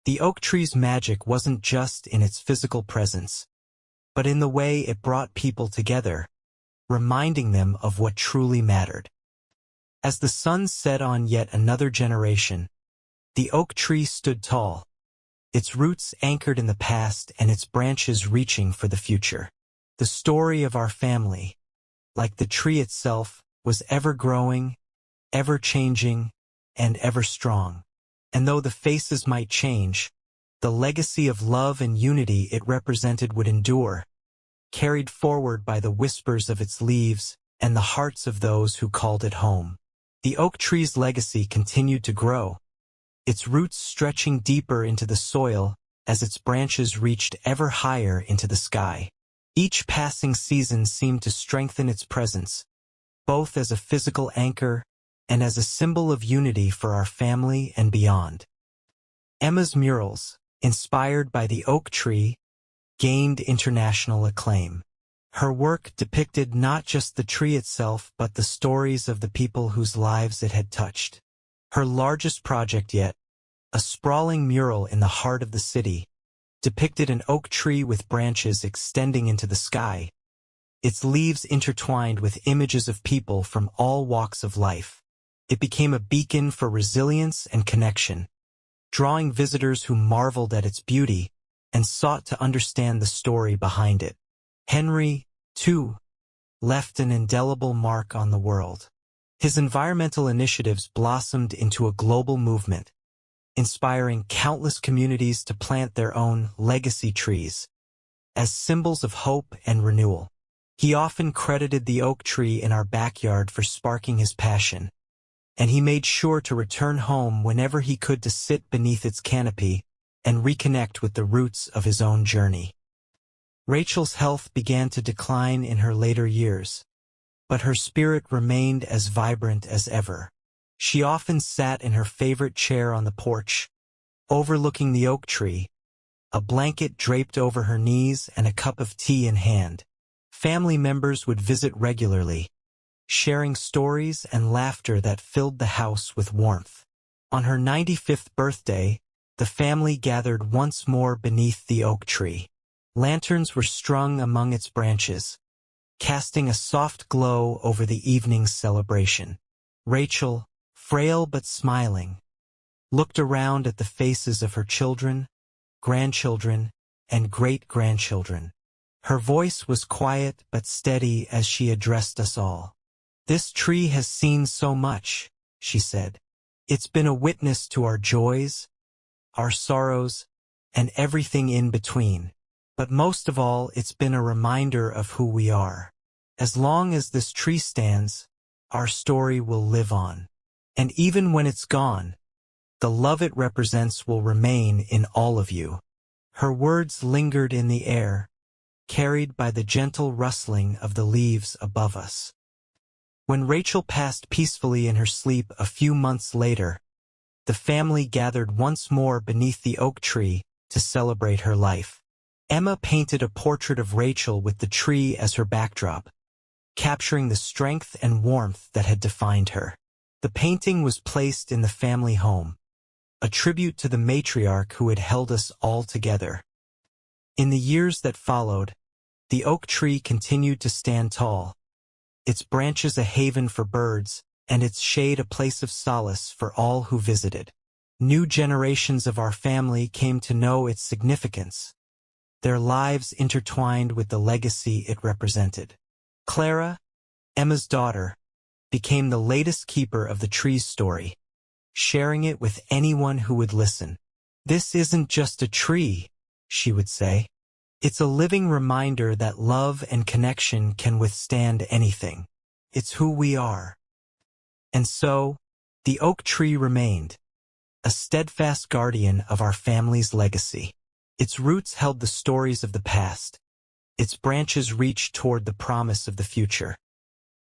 The oak tree's magic wasn't just in its physical presence, but in the way it brought people together, reminding them of what truly mattered. As the sun set on yet another generation, the oak tree stood tall, its roots anchored in the past and its branches reaching for the future. The story of our family, like the tree itself, was ever growing, ever changing, and ever strong. And though the faces might change, the legacy of love and unity it represented would endure, carried forward by the whispers of its leaves and the hearts of those who called it home. The oak tree's legacy continued to grow, its roots stretching deeper into the soil as its branches reached ever higher into the sky. Each passing season seemed to strengthen its presence, both as a physical anchor and as a symbol of unity for our family and beyond. Emma's murals, inspired by the oak tree, gained international acclaim. Her work depicted not just the tree itself but the stories of the people whose lives it had touched. Her largest project yet, a sprawling mural in the heart of the city, depicted an oak tree with branches extending into the sky, its leaves intertwined with images of people from all walks of life. It became a beacon for resilience and connection, drawing visitors who marveled at its beauty and sought to understand the story behind it. Henry, too, left an indelible mark on the world. His environmental initiatives blossomed into a global movement, inspiring countless communities to plant their own legacy trees as symbols of hope and renewal. He often credited the oak tree in our backyard for sparking his passion, and he made sure to return home whenever he could to sit beneath its canopy and reconnect with the roots of his own journey. Rachel's health began to decline in her later years, but her spirit remained as vibrant as ever. She often sat in her favorite chair on the porch, overlooking the oak tree, a blanket draped over her knees and a cup of tea in hand. Family members would visit regularly, sharing stories and laughter that filled the house with warmth. On her 95th birthday, the family gathered once more beneath the oak tree. Lanterns were strung among its branches, casting a soft glow over the evening's celebration. Rachel, frail but smiling, looked around at the faces of her children, grandchildren, and great-grandchildren. Her voice was quiet but steady as she addressed us all. "This tree has seen so much," she said. "It's been a witness to our joys, our sorrows, and everything in between. But most of all, it's been a reminder of who we are. As long as this tree stands, our story will live on. And even when it's gone, the love it represents will remain in all of you." Her words lingered in the air, carried by the gentle rustling of the leaves above us. When Rachel passed peacefully in her sleep a few months later, the family gathered once more beneath the oak tree to celebrate her life. Emma painted a portrait of Rachel with the tree as her backdrop, capturing the strength and warmth that had defined her. The painting was placed in the family home, a tribute to the matriarch who had held us all together. In the years that followed, the oak tree continued to stand tall, its branches a haven for birds, and its shade a place of solace for all who visited. New generations of our family came to know its significance, their lives intertwined with the legacy it represented. Clara, Emma's daughter, became the latest keeper of the tree's story, sharing it with anyone who would listen. "This isn't just a tree," she would say. "It's a living reminder that love and connection can withstand anything. It's who we are." And so, the oak tree remained, a steadfast guardian of our family's legacy. Its roots held the stories of the past, its branches reached toward the promise of the future,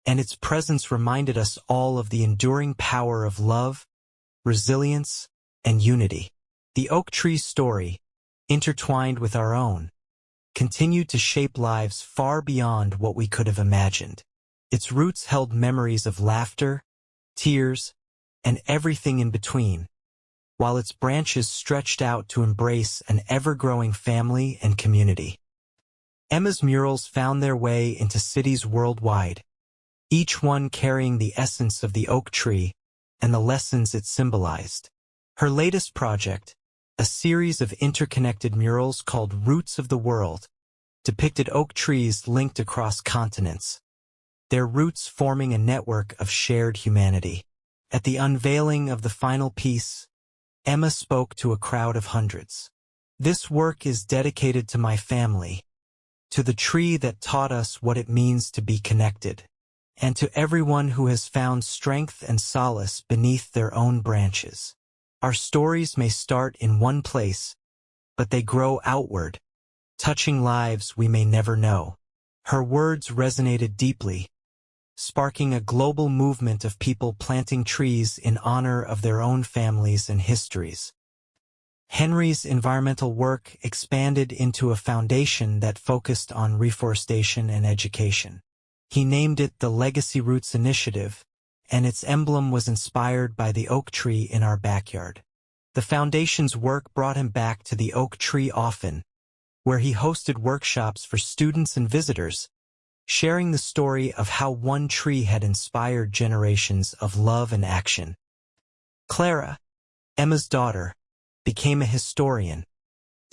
and its presence reminded us all of the enduring power of love, resilience, and unity. The oak tree's story, intertwined with our own, continued to shape lives far beyond what we could have imagined. Its roots held memories of laughter, tears, and everything in between, while its branches stretched out to embrace an ever-growing family and community. Emma's murals found their way into cities worldwide, each one carrying the essence of the oak tree and the lessons it symbolized. Her latest project, a series of interconnected murals called Roots of the World, depicted oak trees linked across continents, their roots forming a network of shared humanity. At the unveiling of the final piece, Emma spoke to a crowd of hundreds. "This work is dedicated to my family, to the tree that taught us what it means to be connected, and to everyone who has found strength and solace beneath their own branches. Our stories may start in one place, but they grow outward, touching lives we may never know." Her words resonated deeply, sparking a global movement of people planting trees in honor of their own families and histories. Henry's environmental work expanded into a foundation that focused on reforestation and education. He named it the Legacy Roots Initiative, and its emblem was inspired by the oak tree in our backyard. The foundation's work brought him back to the oak tree often, where he hosted workshops for students and visitors, sharing the story of how one tree had inspired generations of love and action. Clara, Emma's daughter, became a historian,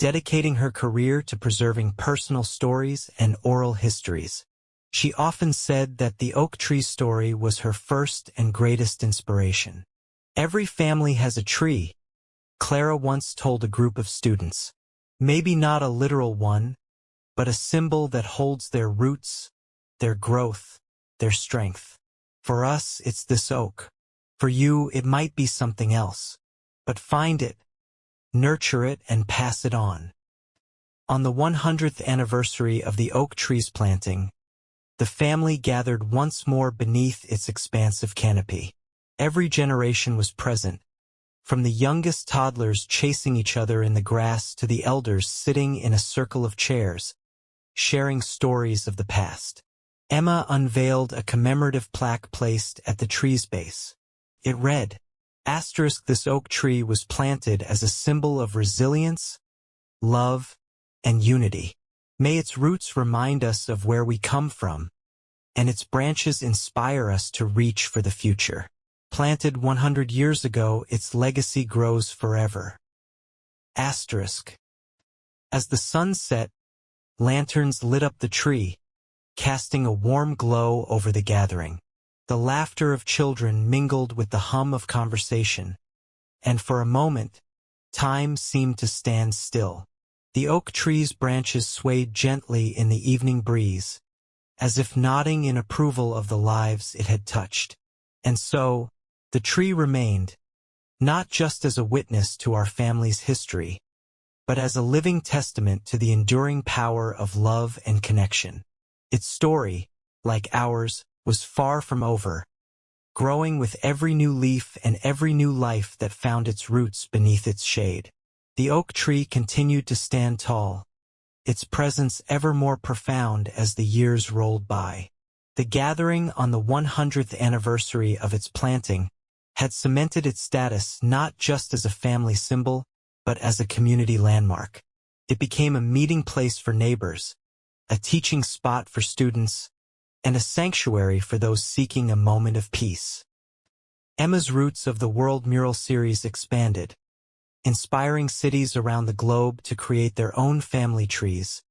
dedicating her career to preserving personal stories and oral histories. She often said that the oak tree story was her first and greatest inspiration. Every family has a tree, Clara once told a group of students. Maybe not a literal one, but a symbol that holds their roots, their growth, their strength. For us, it's this oak. For you, it might be something else. But find it, nurture it, and pass it on. On the 100th anniversary of the oak tree's planting, the family gathered once more beneath its expansive canopy. Every generation was present, from the youngest toddlers chasing each other in the grass to the elders sitting in a circle of chairs, sharing stories of the past. Emma unveiled a commemorative plaque placed at the tree's base. It read, "This oak tree was planted as a symbol of resilience, love, and unity. May its roots remind us of where we come from, and its branches inspire us to reach for the future. Planted 100 years ago, its legacy grows forever." As the sun set, lanterns lit up the tree, casting a warm glow over the gathering. The laughter of children mingled with the hum of conversation, and for a moment, time seemed to stand still. The oak tree's branches swayed gently in the evening breeze, as if nodding in approval of the lives it had touched. And so, the tree remained, not just as a witness to our family's history, but as a living testament to the enduring power of love and connection. Its story, like ours, was far from over, growing with every new leaf and every new life that found its roots beneath its shade. The oak tree continued to stand tall, its presence ever more profound as the years rolled by. The gathering on the 100th anniversary of its planting had cemented its status not just as a family symbol, but as a community landmark. It became a meeting place for neighbors, a teaching spot for students, and a sanctuary for those seeking a moment of peace. Emma's Roots of the World mural series expanded, inspiring cities around the globe to create their own family trees,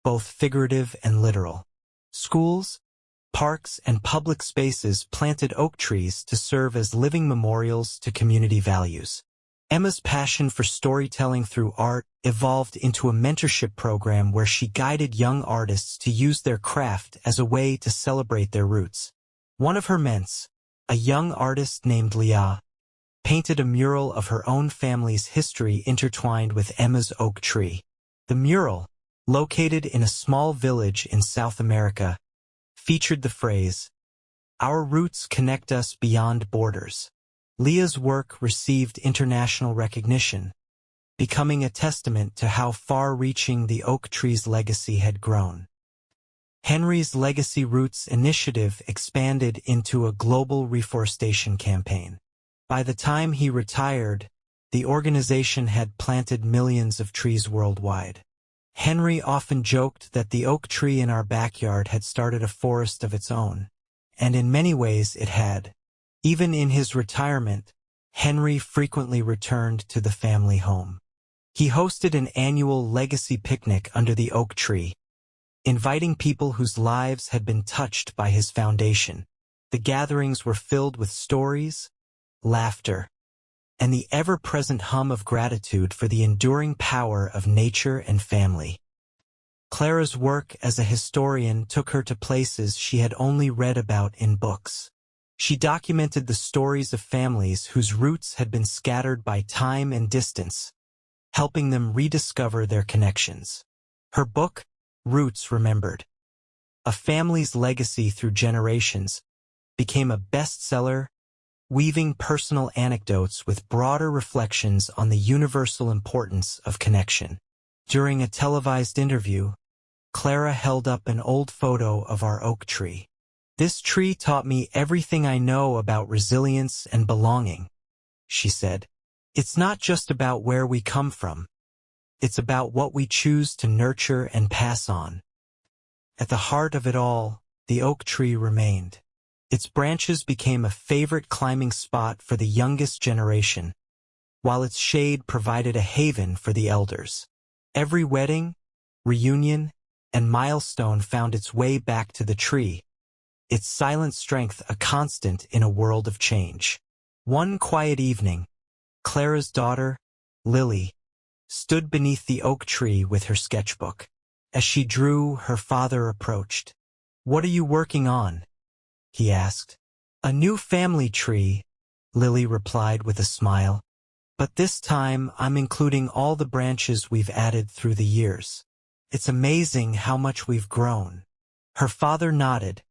both figurative and literal. Schools, parks, and public spaces planted oak trees to serve as living memorials to community values. Emma's passion for storytelling through art evolved into a mentorship program where she guided young artists to use their craft as a way to celebrate their roots. One of her ments, a young artist named Leah, painted a mural of her own family's history intertwined with Emma's oak tree. The mural, located in a small village in South America, featured the phrase, "Our roots connect us beyond borders." Leah's work received international recognition, becoming a testament to how far-reaching the oak tree's legacy had grown. Henry's Legacy Roots initiative expanded into a global reforestation campaign. By the time he retired, the organization had planted millions of trees worldwide. Henry often joked that the oak tree in our backyard had started a forest of its own, and in many ways it had. Even in his retirement, Henry frequently returned to the family home. He hosted an annual legacy picnic under the oak tree, inviting people whose lives had been touched by his foundation. The gatherings were filled with stories, laughter, and the ever-present hum of gratitude for the enduring power of nature and family. Clara's work as a historian took her to places she had only read about in books. She documented the stories of families whose roots had been scattered by time and distance, helping them rediscover their connections. Her book, Roots Remembered: A Family's Legacy Through Generations, became a bestseller, weaving personal anecdotes with broader reflections on the universal importance of connection. During a televised interview, Clara held up an old photo of our oak tree. "This tree taught me everything I know about resilience and belonging," she said. "It's not just about where we come from. It's about what we choose to nurture and pass on." At the heart of it all, the oak tree remained. Its branches became a favorite climbing spot for the youngest generation, while its shade provided a haven for the elders. Every wedding, reunion, and milestone found its way back to the tree, its silent strength a constant in a world of change. One quiet evening, Clara's daughter, Lily, stood beneath the oak tree with her sketchbook. As she drew, her father approached. "What are you working on?" he asked. "A new family tree," Lily replied with a smile. "But this time I'm including all the branches we've added through the years. It's amazing how much we've grown." Her father nodded,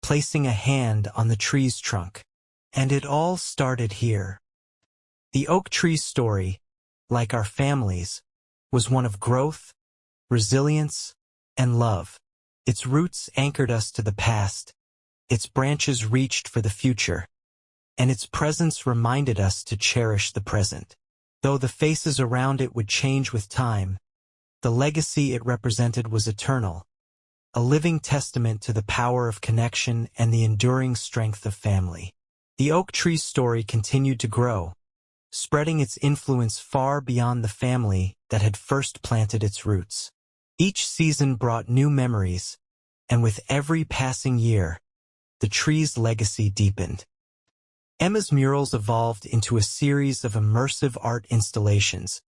placing a hand on the tree's trunk. "And it all started here." The oak tree's story, like our families, was one of growth, resilience, and love. Its roots anchored us to the past, its branches reached for the future, and its presence reminded us to cherish the present. Though the faces around it would change with time, the legacy it represented was eternal, a living testament to the power of connection and the enduring strength of family. The oak tree's story continued to grow, spreading its influence far beyond the family that had first planted its roots. Each season brought new memories, and with every passing year, the tree's legacy deepened. Emma's murals evolved into a series of immersive art installations,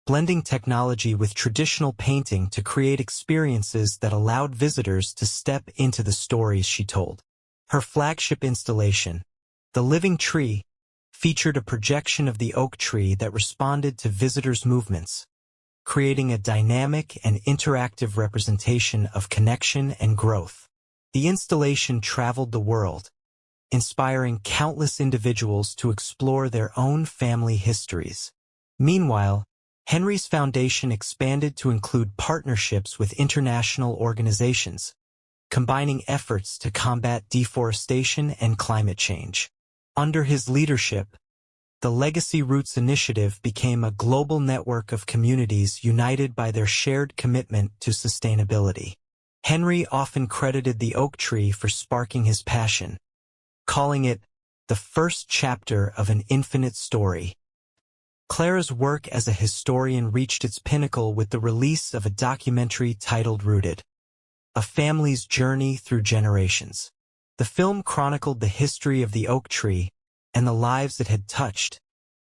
blending technology with traditional painting to create experiences that allowed visitors to step into the stories she told. Her flagship installation, The Living Tree, featured a projection of the oak tree that responded to visitors' movements, creating a dynamic and interactive representation of connection and growth. The installation traveled the world, inspiring countless individuals to explore their own family histories. Meanwhile, Henry's foundation expanded to include partnerships with international organizations, combining efforts to combat deforestation and climate change. Under his leadership, the Legacy Roots Initiative became a global network of communities united by their shared commitment to sustainability. Henry often credited the oak tree for sparking his passion, calling it the first chapter of an infinite story. Clara's work as a historian reached its pinnacle with the release of a documentary titled Rooted, A Family's Journey Through Generations. The film chronicled the history of the oak tree and the lives it had touched,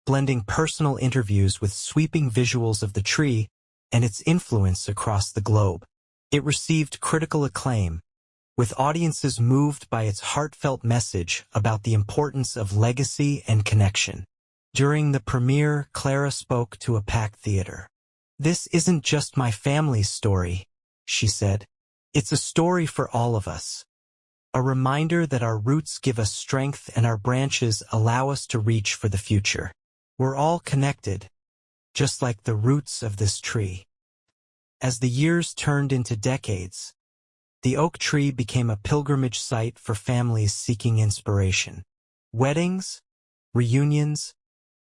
blending personal interviews with sweeping visuals of the tree and its influence across the globe. It received critical acclaim, with audiences moved by its heartfelt message about the importance of legacy and connection. During the premiere, Clara spoke to a packed theater. "This isn't just my family's story," she said. "It's a story for all of us. A reminder that our roots give us strength and our branches allow us to reach for the future. We're all connected, just like the roots of this tree." As the years turned into decades, the oak tree became a pilgrimage site for families seeking inspiration. Weddings, reunions,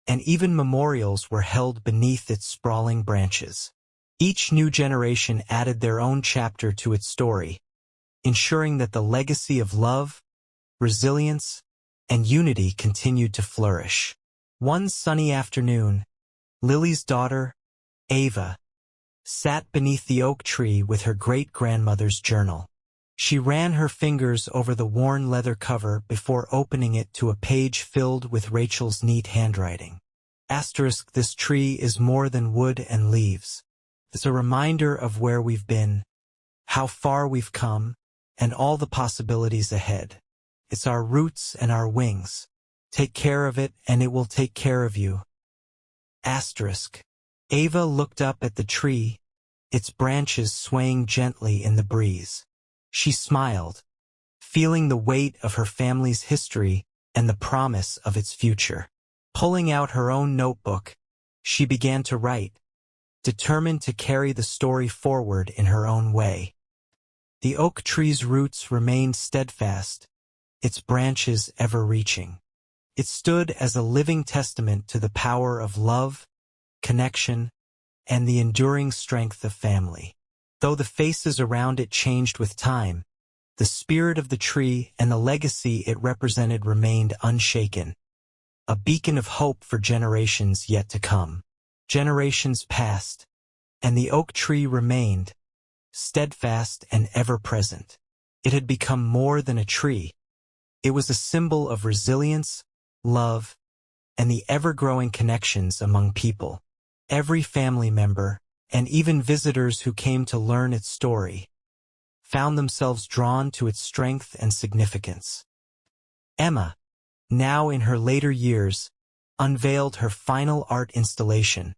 and even memorials were held beneath its sprawling branches. Each new generation added their own chapter to its story, ensuring that the legacy of love, resilience, and unity continued to flourish. One sunny afternoon, Lily's daughter, Ava, sat beneath the oak tree with her great-grandmother's journal. She ran her fingers over the worn leather cover before opening it to a page filled with Rachel's neat handwriting. "This tree is more than wood and leaves. It's a reminder of where we've been, how far we've come, and all the possibilities ahead. It's our roots and our wings. Take care of it and it will take care of you." Ava looked up at the tree, its branches swaying gently in the breeze. She smiled, feeling the weight of her family's history and the promise of its future. Pulling out her own notebook, she began to write, determined to carry the story forward in her own way. The oak tree's roots remained steadfast, its branches ever-reaching. It stood as a living testament to the power of love, connection, and the enduring strength of family. Though the faces around it changed with time, the spirit of the tree and the legacy it represented remained unshaken, a beacon of hope for generations yet to come. Generations passed, and the oak tree remained, steadfast and ever-present. It had become more than a tree. It was a symbol of resilience, love, and the ever-growing connections among people. Every family member, and even visitors who came to learn its story, found themselves drawn to its strength and significance. Emma, now in her later years, unveiled her final art installation,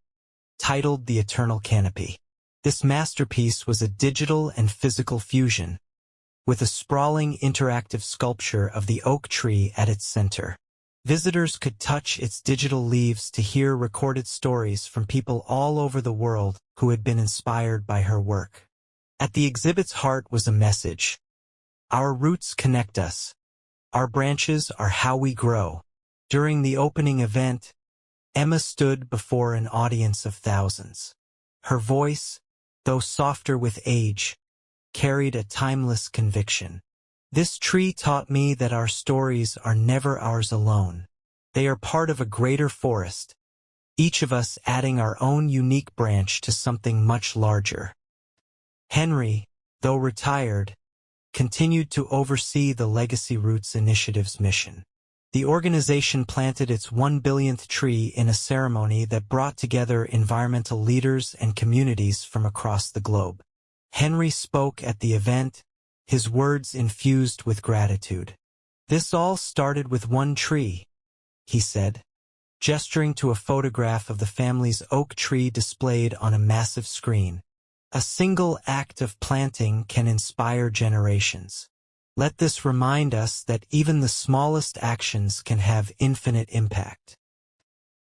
titled The Eternal Canopy. This masterpiece was a digital and physical fusion, with a sprawling interactive sculpture of the oak tree at its center. Visitors could touch its digital leaves to hear recorded stories from people all over the world who had been inspired by her work. At the exhibit's heart was a message. Our roots connect us. Our branches are how we grow. During the opening event, Emma stood before an audience of thousands. Her voice, though softer with age, carried a timeless conviction. This tree taught me that our stories are never ours alone. They are part of a greater forest, each of us adding our own unique branch to something much larger. Henry, though retired, continued to oversee the Legacy Roots Initiative's mission. The organization planted its 1 billionth tree in a ceremony that brought together environmental leaders and communities from across the globe. Henry spoke at the event, his words infused with gratitude. "This all started with one tree," he said, gesturing to a photograph of the family's oak tree displayed on a massive screen. "A single act of planting can inspire generations. Let this remind us that even the smallest actions can have infinite impact."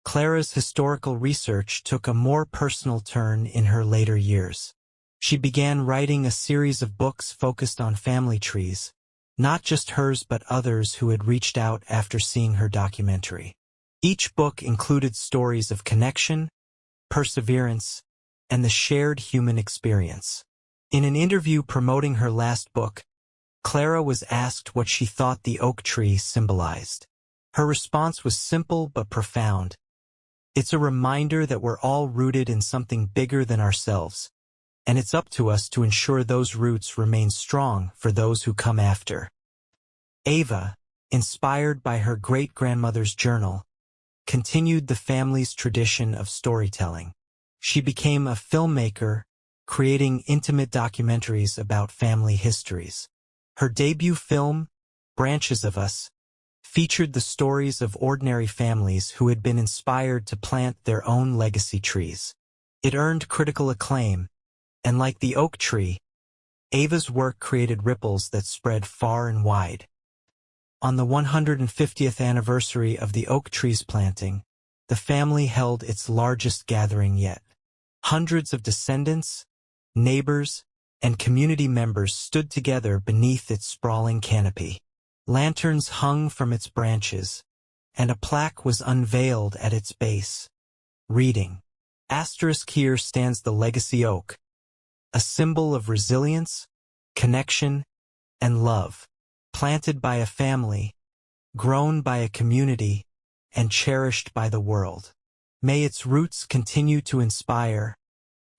Clara's historical research took a more personal turn in her later years. She began writing a series of books focused on family trees, not just hers but others who had reached out after seeing her documentary. Each book included stories of connection, perseverance, and the shared human experience. In an interview promoting her last book, Clara was asked what she thought the oak tree symbolized. Her response was simple but profound. "It's a reminder that we're all rooted in something bigger than ourselves, and it's up to us to ensure those roots remain strong for those who come after." Ava, inspired by her great-grandmother's journal, continued the family's tradition of storytelling. She became a filmmaker, creating intimate documentaries about family histories. Her debut film, Branches of Us, featured the stories of ordinary families who had been inspired to plant their own legacy trees. It earned critical acclaim, and like the oak tree, Ava's work created ripples that spread far and wide. On the 150th anniversary of the oak tree's planting, the family held its largest gathering yet. Hundreds of descendants, neighbors, and community members stood together beneath its sprawling canopy. Lanterns hung from its branches, and a plaque was unveiled at its base, reading, "Asterisk here stands the legacy oak, a symbol of resilience, connection, and love, planted by a family, grown by a community, and cherished by the world. May its roots continue to inspire,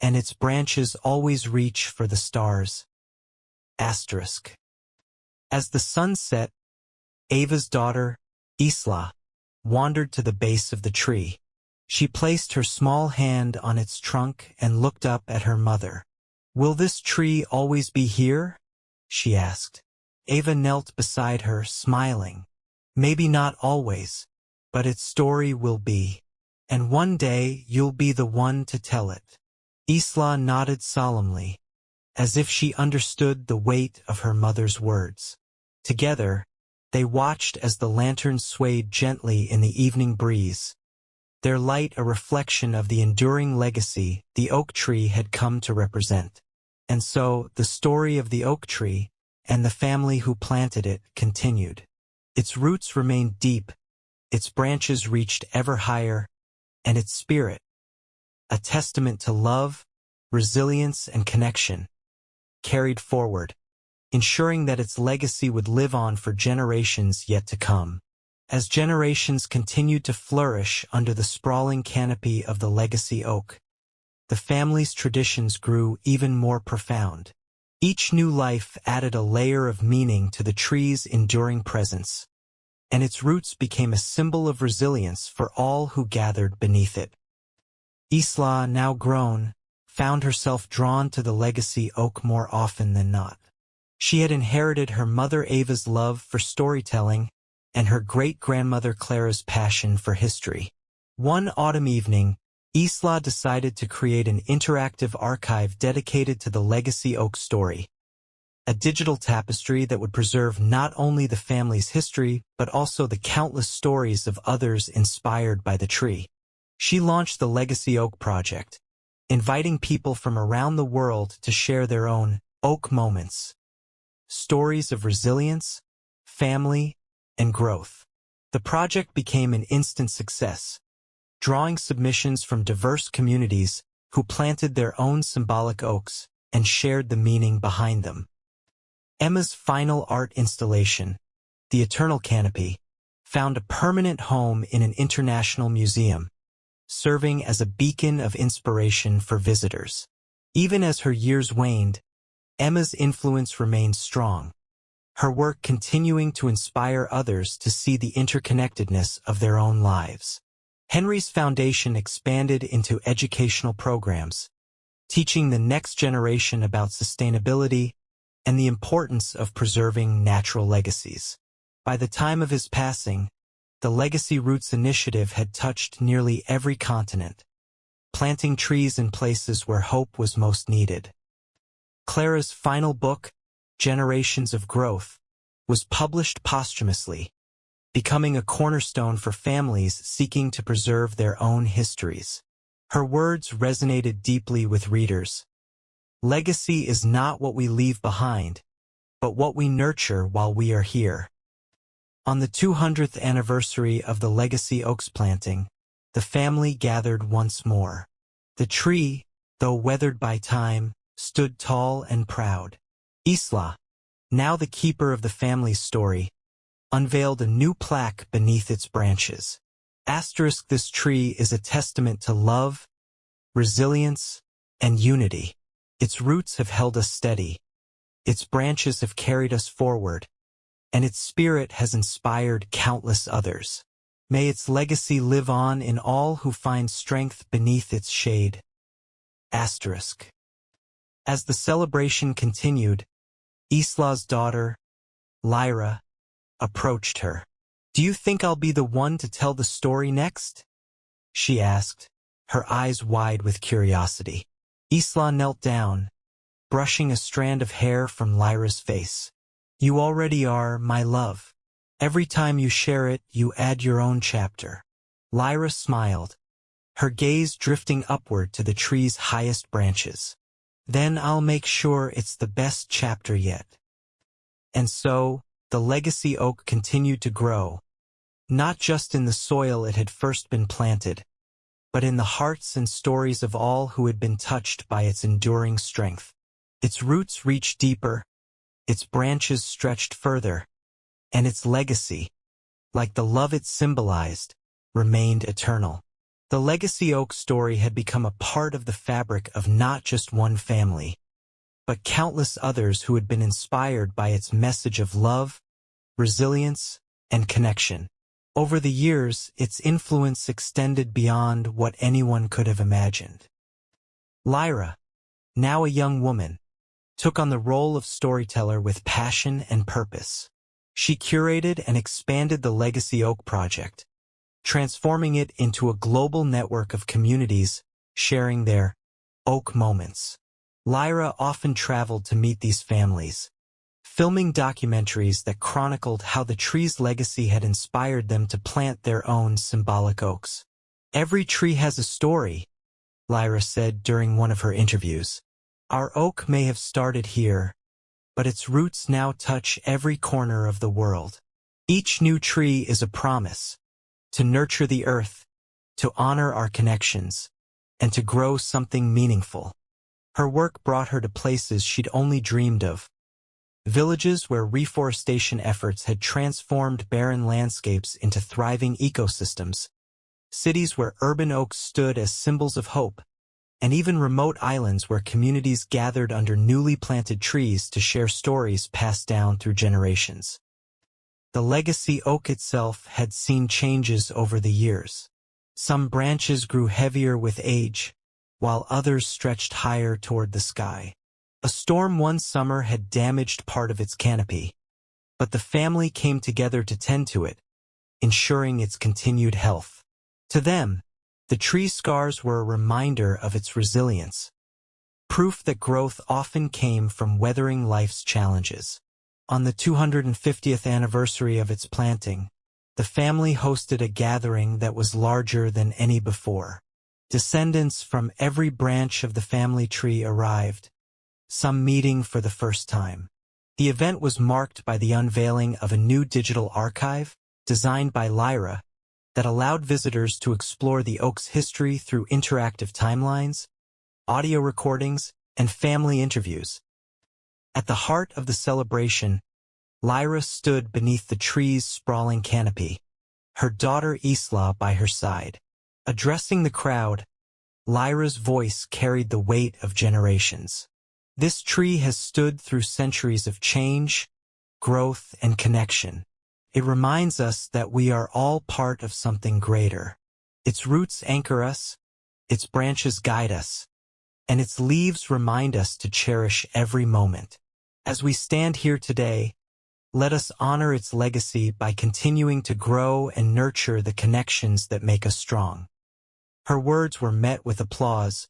and its branches always reach for the stars." Asterisk. As the sun set, Ava's daughter, Isla, wandered to the base of the tree. She placed her small hand on its trunk and looked up at her mother. "Will this tree always be here?" she asked. Ava knelt beside her, smiling. "Maybe not always, but its story will be. And one day you'll be the one to tell it." Isla nodded solemnly, as if she understood the weight of her mother's words. Together, they watched as the lanterns swayed gently in the evening breeze, their light a reflection of the enduring legacy the oak tree had come to represent. And so, the story of the oak tree and the family who planted it continued. Its roots remained deep, its branches reached ever higher, and its spirit, a testament to love, resilience, and connection, carried forward, ensuring that its legacy would live on for generations yet to come. As generations continued to flourish under the sprawling canopy of the legacy oak, the family's traditions grew even more profound. Each new life added a layer of meaning to the tree's enduring presence, and its roots became a symbol of resilience for all who gathered beneath it. Isla, now grown, found herself drawn to the legacy oak more often than not. She had inherited her mother Ava's love for storytelling and her great-grandmother Clara's passion for history. One autumn evening, Isla decided to create an interactive archive dedicated to the legacy oak story, a digital tapestry that would preserve not only the family's history but also the countless stories of others inspired by the tree. She launched the Legacy Oak Project, inviting people from around the world to share their own oak moments, stories of resilience, family, and growth. The project became an instant success, drawing submissions from diverse communities who planted their own symbolic oaks and shared the meaning behind them. Emma's final art installation, The Eternal Canopy, found a permanent home in an international museum, serving as a beacon of inspiration for visitors. Even as her years waned, Emma's influence remained strong, her work continuing to inspire others to see the interconnectedness of their own lives. Henry's foundation expanded into educational programs, teaching the next generation about sustainability and the importance of preserving natural legacies. By the time of his passing, the Legacy Roots initiative had touched nearly every continent, planting trees in places where hope was most needed. Clara's final book, Generations of Growth, was published posthumously, becoming a cornerstone for families seeking to preserve their own histories. Her words resonated deeply with readers. Legacy is not what we leave behind, but what we nurture while we are here. On the 200th anniversary of the Legacy Oaks planting, the family gathered once more. The tree, though weathered by time, stood tall and proud. Isla, now the keeper of the family's story, unveiled a new plaque beneath its branches. This tree is a testament to love, resilience, and unity. Its roots have held us steady, its branches have carried us forward, and its spirit has inspired countless others. May its legacy live on in all who find strength beneath its shade. As the celebration continued, Isla's daughter, Lyra, approached her. "Do you think I'll be the one to tell the story next?" she asked, her eyes wide with curiosity. Isla knelt down, brushing a strand of hair from Lyra's face. "You already are, my love. Every time you share it, you add your own chapter." Lyra smiled, her gaze drifting upward to the tree's highest branches. "Then I'll make sure it's the best chapter yet." And so, the legacy oak continued to grow, not just in the soil it had first been planted, but in the hearts and stories of all who had been touched by its enduring strength. Its roots reached deeper, its branches stretched further, and its legacy, like the love it symbolized, remained eternal. The legacy oak story had become a part of the fabric of not just one family, but countless others who had been inspired by its message of love, resilience, and connection. Over the years, its influence extended beyond what anyone could have imagined. Lyra, now a young woman, took on the role of storyteller with passion and purpose. She curated and expanded the Legacy Oak Project, transforming it into a global network of communities sharing their oak moments. Lyra often traveled to meet these families, filming documentaries that chronicled how the tree's legacy had inspired them to plant their own symbolic oaks. "Every tree has a story," Lyra said during one of her interviews. "Our oak may have started here, but its roots now touch every corner of the world. Each new tree is a promise to nurture the earth, to honor our connections, and to grow something meaningful." Her work brought her to places she'd only dreamed of, villages where reforestation efforts had transformed barren landscapes into thriving ecosystems, cities where urban oaks stood as symbols of hope, and even remote islands where communities gathered under newly planted trees to share stories passed down through generations. The legacy oak itself had seen changes over the years. Some branches grew heavier with age, while others stretched higher toward the sky. A storm one summer had damaged part of its canopy, but the family came together to tend to it, ensuring its continued health. To them, the tree's scars were a reminder of its resilience, proof that growth often came from weathering life's challenges. On the 250th anniversary of its planting, the family hosted a gathering that was larger than any before. Descendants from every branch of the family tree arrived, some meeting for the first time. The event was marked by the unveiling of a new digital archive, designed by Lyra, that allowed visitors to explore the oak's history through interactive timelines, audio recordings, and family interviews. At the heart of the celebration, Lyra stood beneath the tree's sprawling canopy, her daughter Isla by her side. Addressing the crowd, Lyra's voice carried the weight of generations. "This tree has stood through centuries of change, growth, and connection. It reminds us that we are all part of something greater. Its roots anchor us, its branches guide us, and its leaves remind us to cherish every moment. As we stand here today, let us honor its legacy by continuing to grow and nurture the connections that make us strong." Her words were met with applause,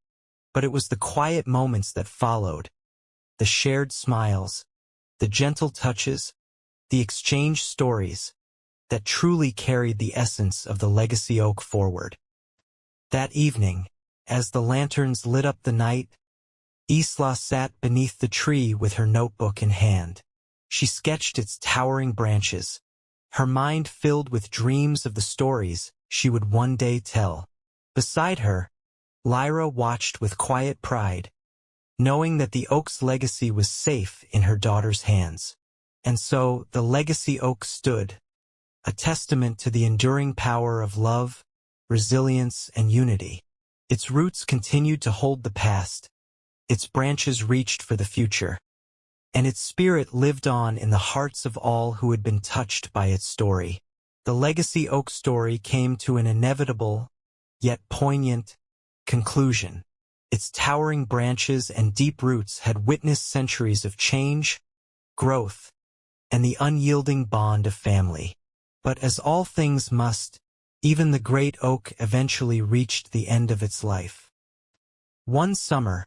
but it was the quiet moments that followed, the shared smiles, the gentle touches, the exchanged stories, that truly carried the essence of the legacy oak forward. That evening, as the lanterns lit up the night, Isla sat beneath the tree with her notebook in hand. She sketched its towering branches, her mind filled with dreams of the stories she would one day tell. Beside her, Lyra watched with quiet pride, knowing that the oak's legacy was safe in her daughter's hands. And so the legacy oak stood, a testament to the enduring power of love, resilience, and unity. Its roots continued to hold the past, its branches reached for the future, and its spirit lived on in the hearts of all who had been touched by its story. The legacy oak story came to an inevitable, yet poignant, conclusion. Its towering branches and deep roots had witnessed centuries of change, growth, and the unyielding bond of family. But as all things must, even the great oak eventually reached the end of its life. One summer,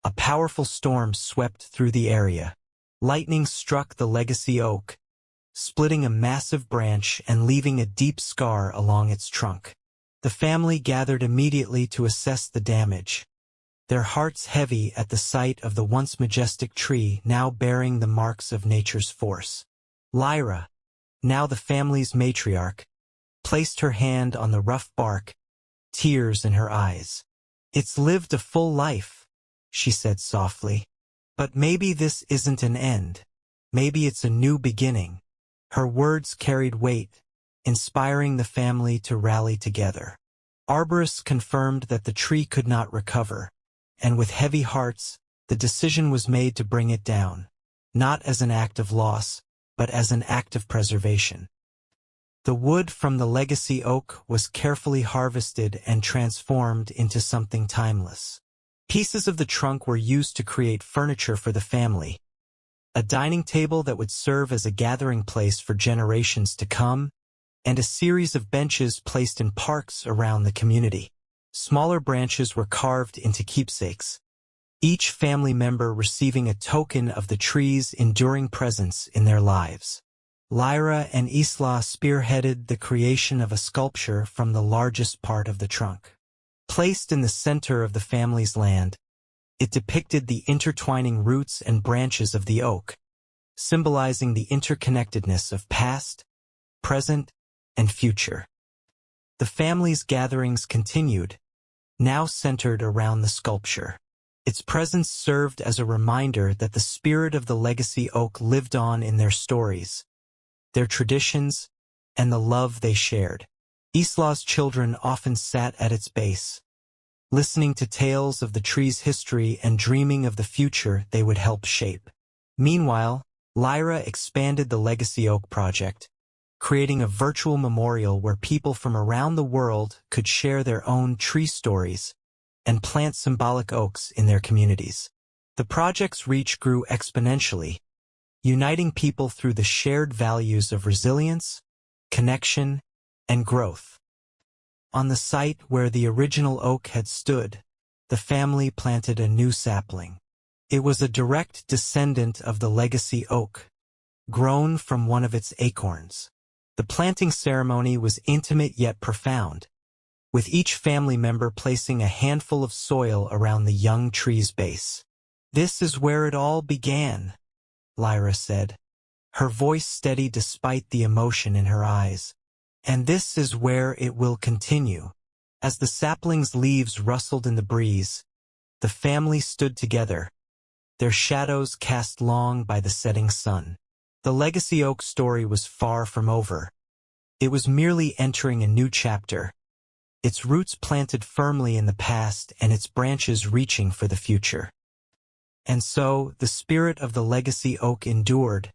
a powerful storm swept through the area. Lightning struck the legacy oak, splitting a massive branch and leaving a deep scar along its trunk. The family gathered immediately to assess the damage, their hearts heavy at the sight of the once majestic tree now bearing the marks of nature's force. Lyra, now the family's matriarch, placed her hand on the rough bark, tears in her eyes. "It's lived a full life," she said softly. "But maybe this isn't an end. Maybe it's a new beginning." Her words carried weight, inspiring the family to rally together. Arborists confirmed that the tree could not recover, and with heavy hearts, the decision was made to bring it down, not as an act of loss, but as an act of preservation. The wood from the legacy oak was carefully harvested and transformed into something timeless. Pieces of the trunk were used to create furniture for the family, a dining table that would serve as a gathering place for generations to come, and a series of benches placed in parks around the community. Smaller branches were carved into keepsakes, each family member receiving a token of the tree's enduring presence in their lives. Lyra and Isla spearheaded the creation of a sculpture from the largest part of the trunk. Placed in the center of the family's land, it depicted the intertwining roots and branches of the oak, symbolizing the interconnectedness of past, present, and future. The family's gatherings continued, now centered around the sculpture. Its presence served as a reminder that the spirit of the legacy oak lived on in their stories, their traditions, and the love they shared. Isla's children often sat at its base, listening to tales of the tree's history and dreaming of the future they would help shape. Meanwhile, Lyra expanded the Legacy Oak project, creating a virtual memorial where people from around the world could share their own tree stories and plant symbolic oaks in their communities. The project's reach grew exponentially, uniting people through the shared values of resilience, connection, and growth. On the site where the original oak had stood, the family planted a new sapling. It was a direct descendant of the legacy oak, grown from one of its acorns. The planting ceremony was intimate yet profound, with each family member placing a handful of soil around the young tree's base. "This is where it all began," Lyra said, her voice steady despite the emotion in her eyes. "And this is where it will continue." As the sapling's leaves rustled in the breeze, the family stood together, their shadows cast long by the setting sun. The legacy oak story was far from over. It was merely entering a new chapter, its roots planted firmly in the past and its branches reaching for the future. And so, the spirit of the legacy oak endured,